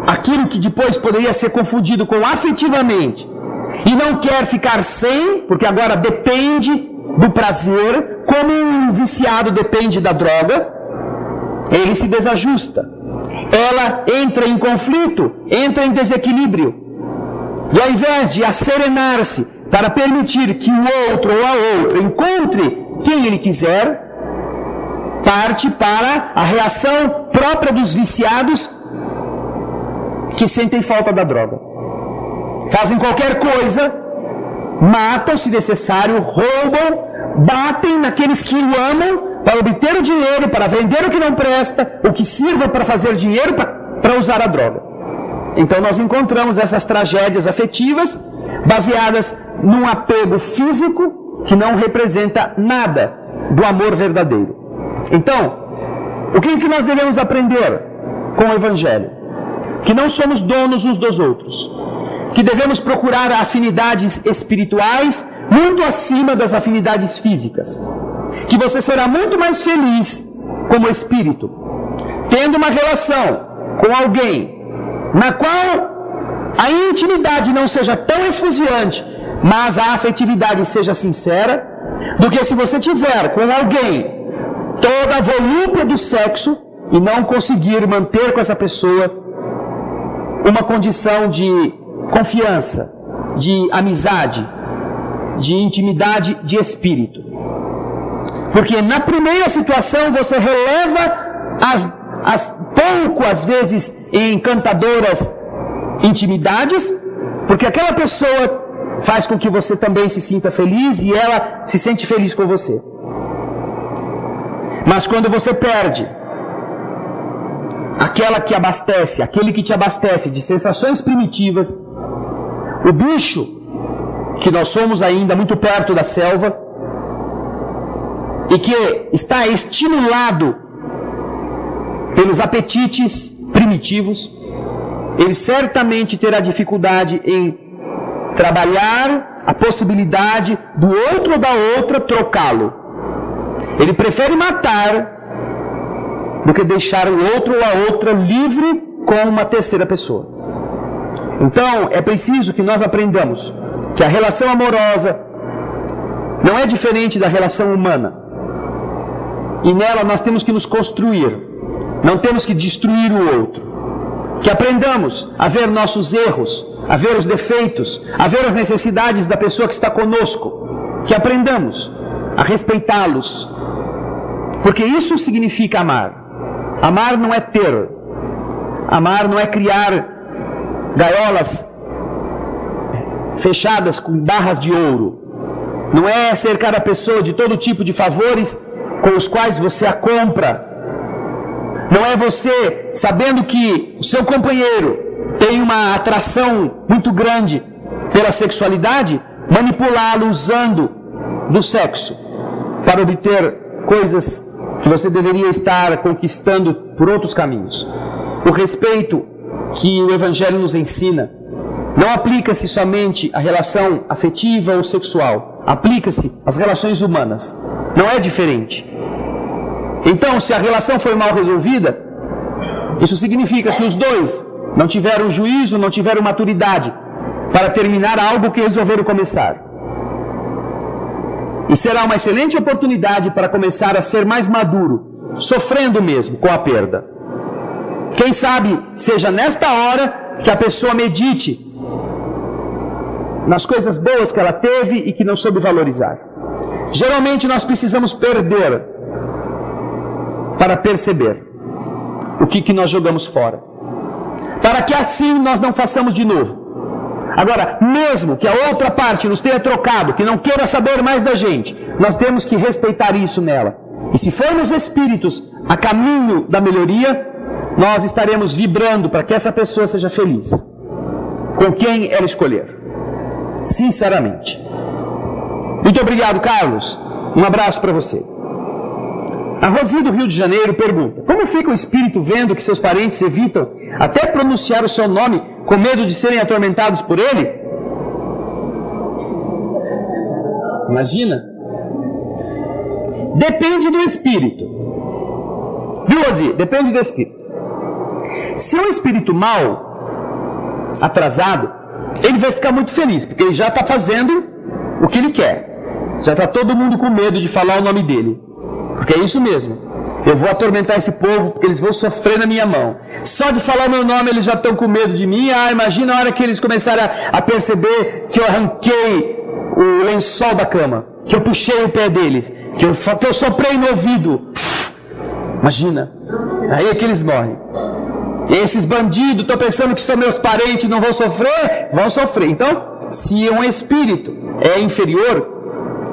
aquilo que depois poderia ser confundido com afetivamente, e não quer ficar sem, porque agora depende do prazer, como um viciado depende da droga, ele se desajusta. Ela entra em conflito, entra em desequilíbrio. E ao invés de asserenar-se para permitir que o outro ou a outra encontre quem ele quiser, parte para a reação própria dos viciados que sentem falta da droga. Fazem qualquer coisa, matam se necessário, roubam, batem naqueles que o amam para obter o dinheiro, para vender o que não presta, o que sirva para fazer dinheiro para usar a droga. Então nós encontramos essas tragédias afetivas baseadas num apego físico que não representa nada do amor verdadeiro. Então, o que nós devemos aprender com o Evangelho? Que não somos donos uns dos outros, que devemos procurar afinidades espirituais muito acima das afinidades físicas, que você será muito mais feliz como espírito tendo uma relação com alguém na qual a intimidade não seja tão esfuziante, mas a afetividade seja sincera, do que se você tiver com alguém toda a volúpia do sexo e não conseguir manter com essa pessoa uma condição de confiança, de amizade, de intimidade de espírito. Porque na primeira situação você releva as pouco, às vezes, encantadoras intimidades, porque aquela pessoa faz com que você também se sinta feliz e ela se sente feliz com você. Mas quando você perde aquela que abastece, aquele que te abastece de sensações primitivas, o bicho, que nós somos ainda muito perto da selva, e que está estimulado pelos apetites primitivos, ele certamente terá dificuldade em trabalhar a possibilidade do outro ou da outra trocá-lo. Ele prefere matar do que deixar o outro ou a outra livre com uma terceira pessoa. Então, é preciso que nós aprendamos que a relação amorosa não é diferente da relação humana. E nela nós temos que nos construir, não temos que destruir o outro. Que aprendamos a ver nossos erros, a ver os defeitos, a ver as necessidades da pessoa que está conosco. Que aprendamos a respeitá-los. Porque isso significa amar. Amar não é ter. Amar não é criar gaiolas fechadas com barras de ouro. Não é cercar a pessoa de todo tipo de favores com os quais você a compra. Não é você, sabendo que o seu companheiro tem uma atração muito grande pela sexualidade, manipulá-lo usando do sexo para obter coisas que você deveria estar conquistando por outros caminhos. O respeito que o Evangelho nos ensina não aplica-se somente à relação afetiva ou sexual, aplica-se às relações humanas. Não é diferente. Então, se a relação foi mal resolvida, isso significa que os dois não tiveram juízo, não tiveram maturidade para terminar algo que resolveram começar. E será uma excelente oportunidade para começar a ser mais maduro, sofrendo mesmo com a perda. Quem sabe seja nesta hora que a pessoa medite nas coisas boas que ela teve e que não soube valorizar. Geralmente nós precisamos perder para perceber o que nós jogamos fora, para que assim nós não façamos de novo. Agora, mesmo que a outra parte nos tenha trocado, que não queira saber mais da gente, nós temos que respeitar isso nela. E se formos espíritos a caminho da melhoria, nós estaremos vibrando para que essa pessoa seja feliz com quem ela escolher. Sinceramente. Muito obrigado, Carlos. Um abraço para você. A Rosi do Rio de Janeiro pergunta: como fica o espírito vendo que seus parentes evitam até pronunciar o seu nome com medo de serem atormentados por ele? Imagina. Depende do espírito. Viu, Rosi? Depende do espírito. Se é um espírito mau, atrasado, ele vai ficar muito feliz, porque ele já está fazendo o que ele quer. Já está todo mundo com medo de falar o nome dele. Porque é isso mesmo. Eu vou atormentar esse povo porque eles vão sofrer na minha mão. Só de falar meu nome eles já estão com medo de mim. Ah, imagina a hora que eles começarem a perceber que eu arranquei o lençol da cama, que eu puxei o pé deles, que eu soprei no ouvido. Imagina. Aí é que eles morrem. E esses bandidos estão pensando que são meus parentes e não vão sofrer? Vão sofrer. Então, se um espírito é inferior,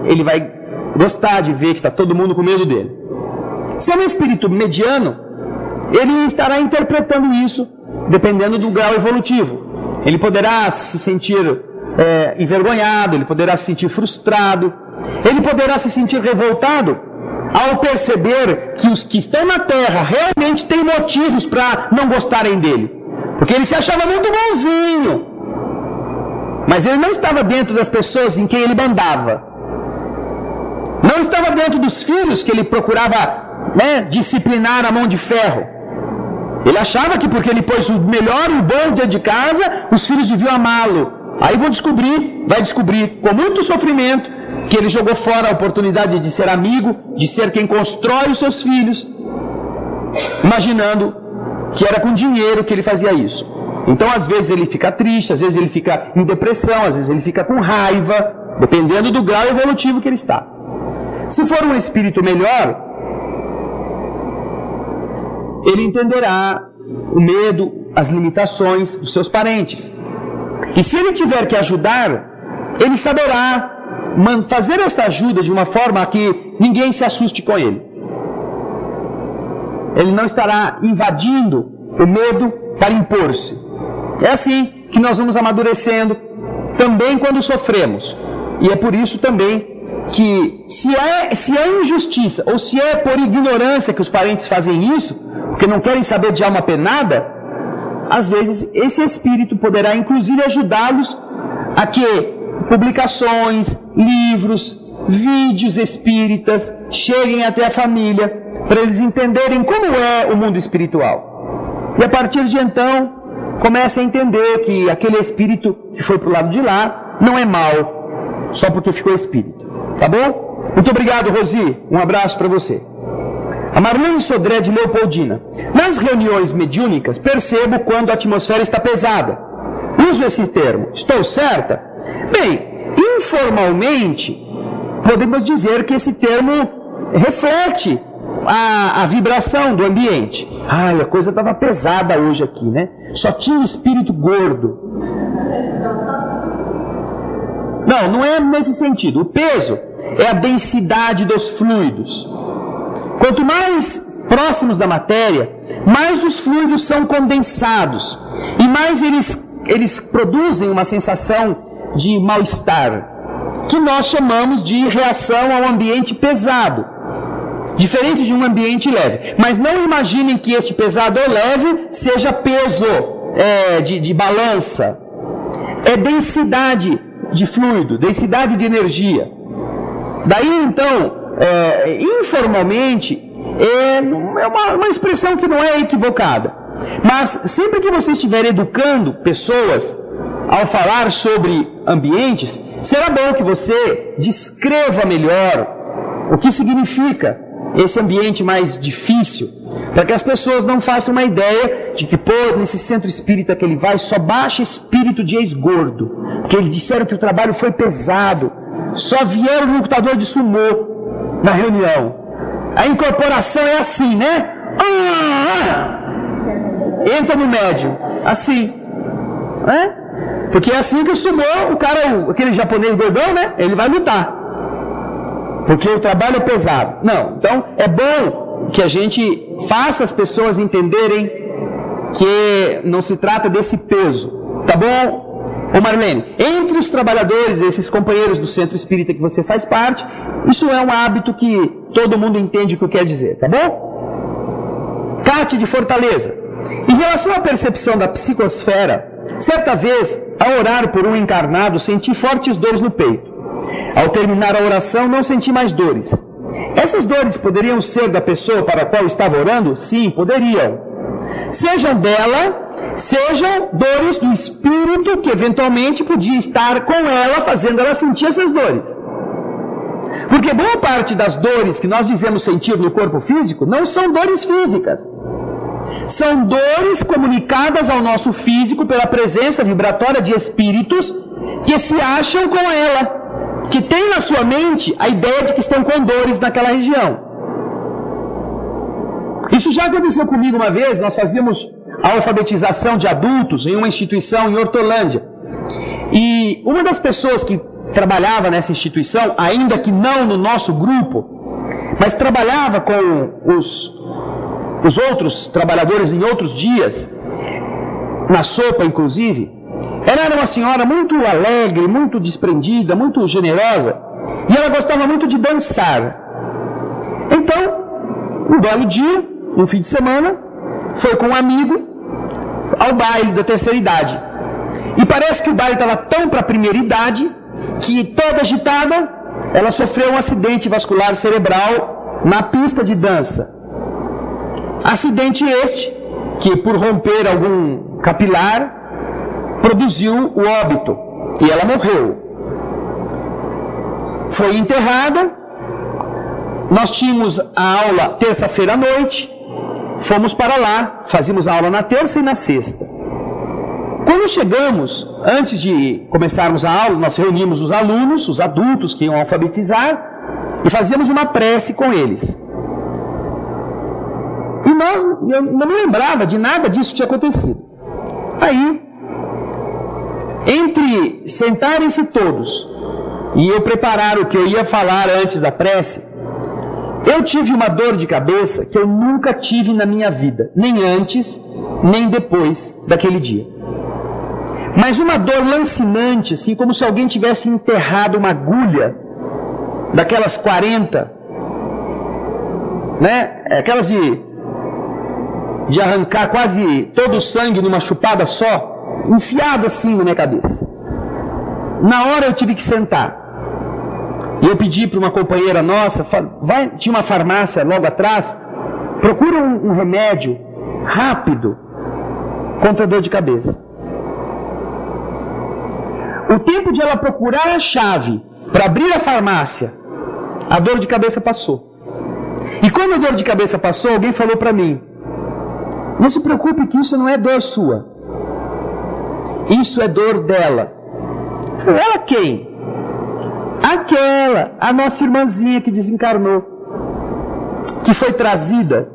ele vai gostar de ver que está todo mundo com medo dele. Se é um espírito mediano, ele estará interpretando isso dependendo do grau evolutivo. Ele poderá se sentir envergonhado, ele poderá se sentir frustrado, ele poderá se sentir revoltado ao perceber que os que estão na Terra realmente têm motivos para não gostarem dele. Porque ele se achava muito bonzinho, mas ele não estava dentro das pessoas em quem ele mandava. Não estava dentro dos filhos que ele procurava disciplinar a mão de ferro. Ele achava que porque ele pôs o melhor e o bom dentro de casa, os filhos deviam amá-lo. Aí vai descobrir com muito sofrimento que ele jogou fora a oportunidade de ser amigo, de ser quem constrói os seus filhos, imaginando que era com dinheiro que ele fazia isso. Então às vezes ele fica triste, às vezes ele fica em depressão, às vezes ele fica com raiva, dependendo do grau evolutivo que ele está. Se for um espírito melhor, ele entenderá o medo, as limitações dos seus parentes. E se ele tiver que ajudar, ele saberá fazer esta ajuda de uma forma que ninguém se assuste com ele. Ele não estará invadindo o medo para impor-se. É assim que nós vamos amadurecendo, também quando sofremos. E é por isso também que se é injustiça ou se é por ignorância que os parentes fazem isso, porque não querem saber de alma penada, às vezes esse espírito poderá inclusive ajudá-los a que publicações, livros, vídeos espíritas cheguem até a família, para eles entenderem como é o mundo espiritual. E a partir de então, comecem a entender que aquele espírito que foi para o lado de lá não é mau, só porque ficou espírito. Tá bom? Muito obrigado, Rosi. Um abraço para você. A Marlene Sodré de Leopoldina. Nas reuniões mediúnicas, percebo quando a atmosfera está pesada. Uso esse termo. Estou certa? Bem, informalmente, podemos dizer que esse termo reflete a vibração do ambiente. Ai, a coisa estava pesada hoje aqui, né? Só tinha espírito gordo. Não, não é nesse sentido. O peso é a densidade dos fluidos. Quanto mais próximos da matéria, mais os fluidos são condensados e mais eles produzem uma sensação de mal-estar, que nós chamamos de reação ao ambiente pesado, diferente de um ambiente leve. Mas não imaginem que este pesado ou leve seja peso de balança. É densidade de fluido, densidade de energia. Daí então, informalmente, é uma expressão que não é equivocada. Mas sempre que você estiver educando pessoas ao falar sobre ambientes, será bom que você descreva melhor o que significa esse ambiente mais difícil, para que as pessoas não façam uma ideia de que, nesse centro espírita que ele vai, só baixa espírito de ex-gordo, porque eles disseram que o trabalho foi pesado, só vieram no lutador de sumô na reunião. A incorporação é assim, né? Entra no médium, assim, né? Porque é assim que o sumô, o cara, aquele japonês gordão, né? Ele vai lutar, porque o trabalho é pesado. Não, então é bom que a gente faça as pessoas entenderem que não se trata desse peso, tá bom? Ô Marlene, entre os trabalhadores, esses companheiros do centro espírita que você faz parte, isso é um hábito que todo mundo entende o que quer dizer, tá bom? Cátia de Fortaleza. Em relação à percepção da psicosfera, certa vez, ao orar por um encarnado, senti fortes dores no peito. Ao terminar a oração, não senti mais dores. Essas dores poderiam ser da pessoa para a qual estava orando? Sim, poderiam. Sejam dela, sejam dores do espírito que eventualmente podia estar com ela, fazendo ela sentir essas dores. Porque boa parte das dores que nós dizemos sentir no corpo físico não são dores físicas. São dores comunicadas ao nosso físico pela presença vibratória de espíritos que se acham com ela, que têm na sua mente a ideia de que estão com dores naquela região. Isso já aconteceu comigo uma vez. Nós fazíamos a alfabetização de adultos em uma instituição em Hortolândia. E uma das pessoas que trabalhava nessa instituição, ainda que não no nosso grupo, mas trabalhava com os outros trabalhadores em outros dias, na sopa inclusive, ela era uma senhora muito alegre, muito desprendida, muito generosa, e ela gostava muito de dançar. Então, um belo dia, um fim de semana, foi com um amigo ao baile da terceira idade. E parece que o baile estava tão para a primeira idade que, toda agitada, ela sofreu um acidente vascular cerebral na pista de dança. Acidente este que, por romper algum capilar, produziu o óbito e ela morreu. Foi enterrada. Nós tínhamos a aula terça-feira à noite, fomos para lá, fazíamos a aula na terça e na sexta. Quando chegamos, antes de começarmos a aula, nós reuníamos os alunos, os adultos que iam alfabetizar, e fazíamos uma prece com eles. E eu não me lembrava de nada disso que tinha acontecido. Aí, entre sentarem-se todos e eu preparar o que eu ia falar antes da prece, eu tive uma dor de cabeça que eu nunca tive na minha vida, nem antes, nem depois daquele dia. Mas uma dor lancinante, assim como se alguém tivesse enterrado uma agulha, daquelas 40, né? Aquelas de arrancar quase todo o sangue numa chupada só, enfiado assim na minha cabeça. Na hora eu tive que sentar. E eu pedi para uma companheira nossa, tinha uma farmácia logo atrás, procura um remédio rápido contra a dor de cabeça. O tempo de ela procurar a chave para abrir a farmácia, a dor de cabeça passou. E quando a dor de cabeça passou, alguém falou para mim: não se preocupe que isso não é dor sua. Isso é dor dela. Ela quem? Aquela, a nossa irmãzinha que desencarnou, que foi trazida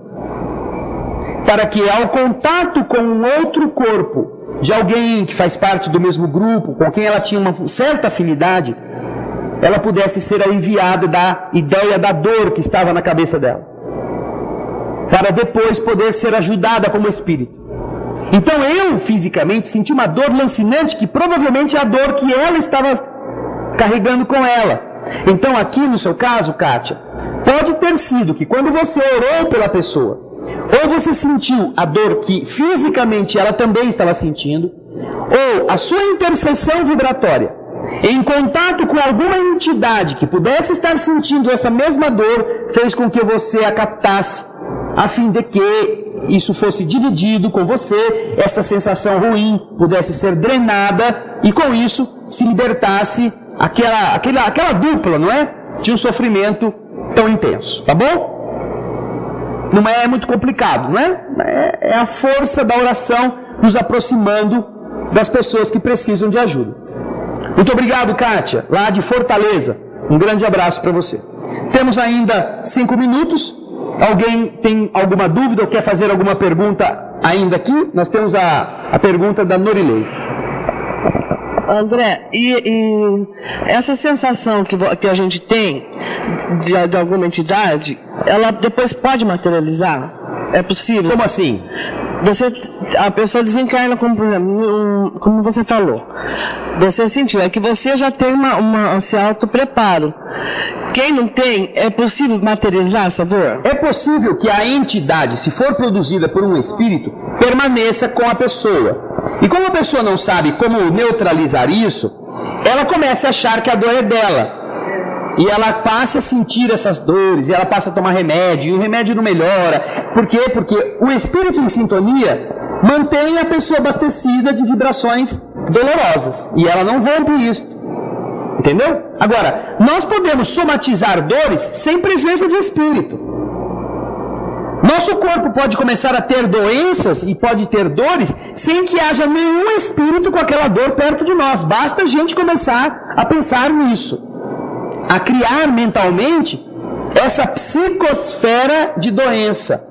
para que, ao contato com um outro corpo de alguém que faz parte do mesmo grupo, com quem ela tinha uma certa afinidade, ela pudesse ser aliviada da ideia da dor que estava na cabeça dela, para depois poder ser ajudada como espírito. Então eu, fisicamente, senti uma dor lancinante, que provavelmente é a dor que ela estava carregando com ela. Então aqui no seu caso, Kátia, pode ter sido que quando você orou pela pessoa, ou você sentiu a dor que fisicamente ela também estava sentindo, ou a sua intercessão vibratória, em contato com alguma entidade que pudesse estar sentindo essa mesma dor, fez com que você a captasse, a fim de que isso fosse dividido com você, essa sensação ruim pudesse ser drenada e com isso se libertasse aquela dupla, não é? De um sofrimento tão intenso, tá bom? Não é muito complicado, não é? É a força da oração nos aproximando das pessoas que precisam de ajuda. Muito obrigado, Kátia, lá de Fortaleza. Um grande abraço para você. Temos ainda 5 minutos. Alguém tem alguma dúvida ou quer fazer alguma pergunta ainda aqui? Nós temos a pergunta da Norilei. André, e essa sensação que a gente tem de alguma entidade, ela depois pode materializar? É possível? Como assim? A pessoa desencarna, como você falou. Você sentiu, é que você já tem esse auto-preparo. Quem não tem, é possível materializar essa dor? É possível que a entidade, se for produzida por um espírito, permaneça com a pessoa. E como a pessoa não sabe como neutralizar isso, ela começa a achar que a dor é dela. E ela passa a sentir essas dores, e ela passa a tomar remédio, e o remédio não melhora. Por quê? Porque o espírito em sintonia mantém a pessoa abastecida de vibrações dolorosas. E ela não rompe isso. Entendeu? Agora, nós podemos somatizar dores sem presença de espírito. Nosso corpo pode começar a ter doenças e pode ter dores sem que haja nenhum espírito com aquela dor perto de nós. Basta a gente começar a pensar nisso, a criar mentalmente essa psicosfera de doença,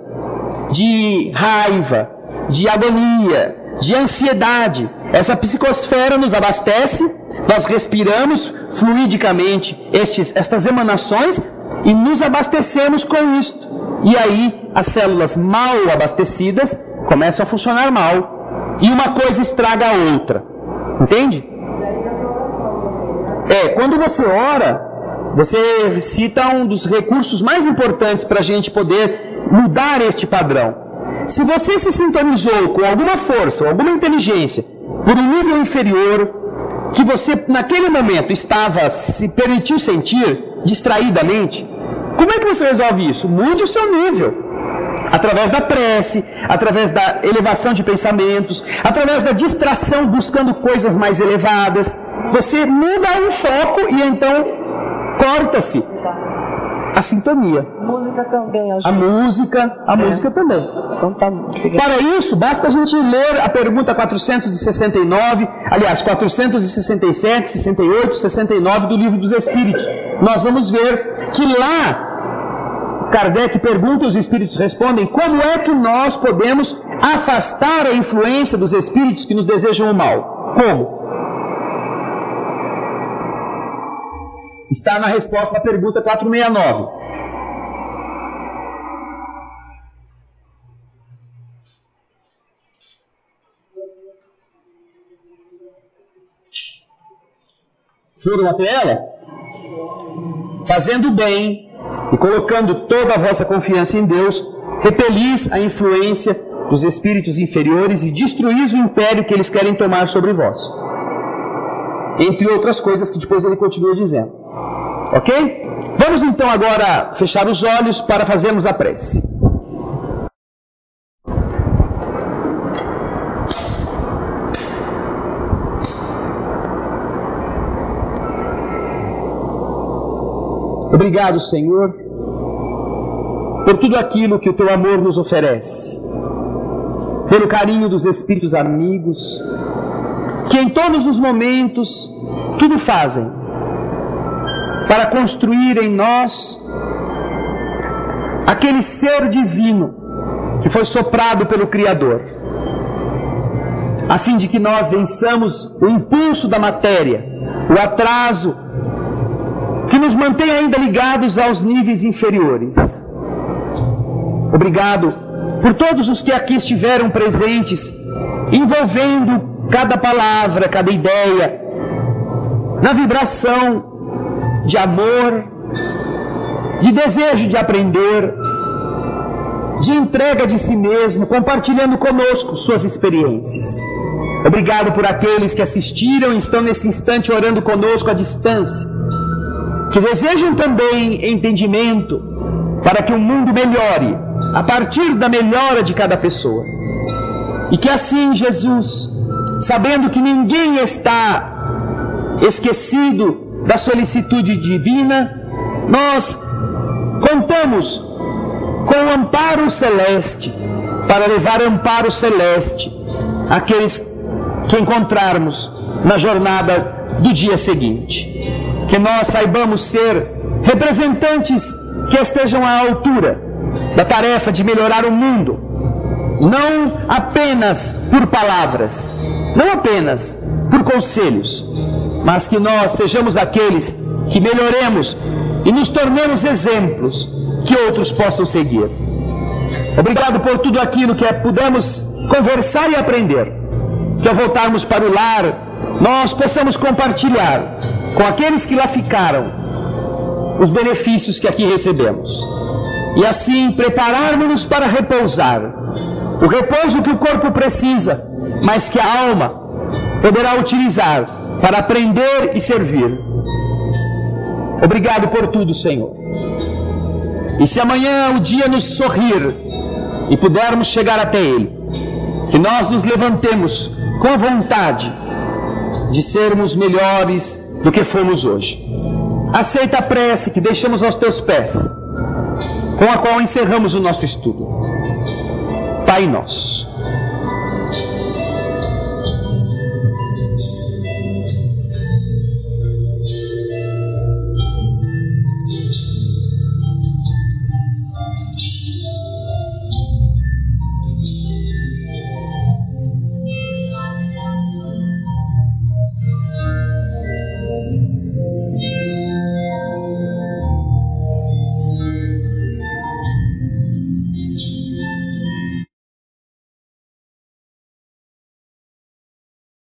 de raiva, de agonia, de ansiedade. Essa psicosfera nos abastece, nós respiramos fluidicamente estas emanações e nos abastecemos com isto. E aí as células mal abastecidas começam a funcionar mal e uma coisa estraga a outra. Entende? Quando você ora, você cita um dos recursos mais importantes para a gente poder mudar este padrão. Se você se sintonizou com alguma força ou alguma inteligência por um nível inferior, que você naquele momento se permitiu sentir distraidamente, como é que você resolve isso? Mude o seu nível. Através da prece, através da elevação de pensamentos, através da distração buscando coisas mais elevadas. Você muda o foco e então corta-se a sintonia. Música também ajuda. A música também. Então tá. Para isso, basta a gente ler a pergunta 469, aliás, 467, 68, 69 do Livro dos Espíritos. Nós vamos ver que lá Kardec pergunta e os espíritos respondem como é que nós podemos afastar a influência dos espíritos que nos desejam o mal. Como? Está na resposta à pergunta 469. Foram até ela? Fazendo bem e colocando toda a vossa confiança em Deus, repelis a influência dos espíritos inferiores e destruís o império que eles querem tomar sobre vós. Entre outras coisas que depois ele continua dizendo. Ok? Vamos então agora fechar os olhos para fazermos a prece. Obrigado, Senhor, por tudo aquilo que o Teu amor nos oferece, pelo carinho dos espíritos amigos, que em todos os momentos tudo fazem para construir em nós aquele ser divino que foi soprado pelo Criador, a fim de que nós vençamos o impulso da matéria, o atraso que nos mantém ainda ligados aos níveis inferiores. Obrigado por todos os que aqui estiveram presentes, envolvendo cada palavra, cada ideia, na vibração de amor, de desejo de aprender, de entrega de si mesmo, compartilhando conosco suas experiências. Obrigado por aqueles que assistiram e estão nesse instante orando conosco à distância, que desejam também entendimento para que o mundo melhore a partir da melhora de cada pessoa. E que assim, Jesus, sabendo que ninguém está esquecido da solicitude divina, nós contamos com o amparo celeste, para levar amparo celeste àqueles que encontrarmos na jornada do dia seguinte. Que nós saibamos ser representantes que estejam à altura da tarefa de melhorar o mundo, não apenas por palavras, não apenas por conselhos, mas que nós sejamos aqueles que melhoremos e nos tornemos exemplos que outros possam seguir. Obrigado por tudo aquilo que pudemos conversar e aprender, que ao voltarmos para o lar, nós possamos compartilhar com aqueles que lá ficaram os benefícios que aqui recebemos. E assim prepararmos-nos para repousar. O repouso que o corpo precisa, mas que a alma poderá utilizar para aprender e servir. Obrigado por tudo, Senhor. E se amanhã o dia nos sorrir e pudermos chegar até Ele, que nós nos levantemos com a vontade de sermos melhores do que fomos hoje. Aceita a prece que deixamos aos Teus pés, com a qual encerramos o nosso estudo. Pai nosso,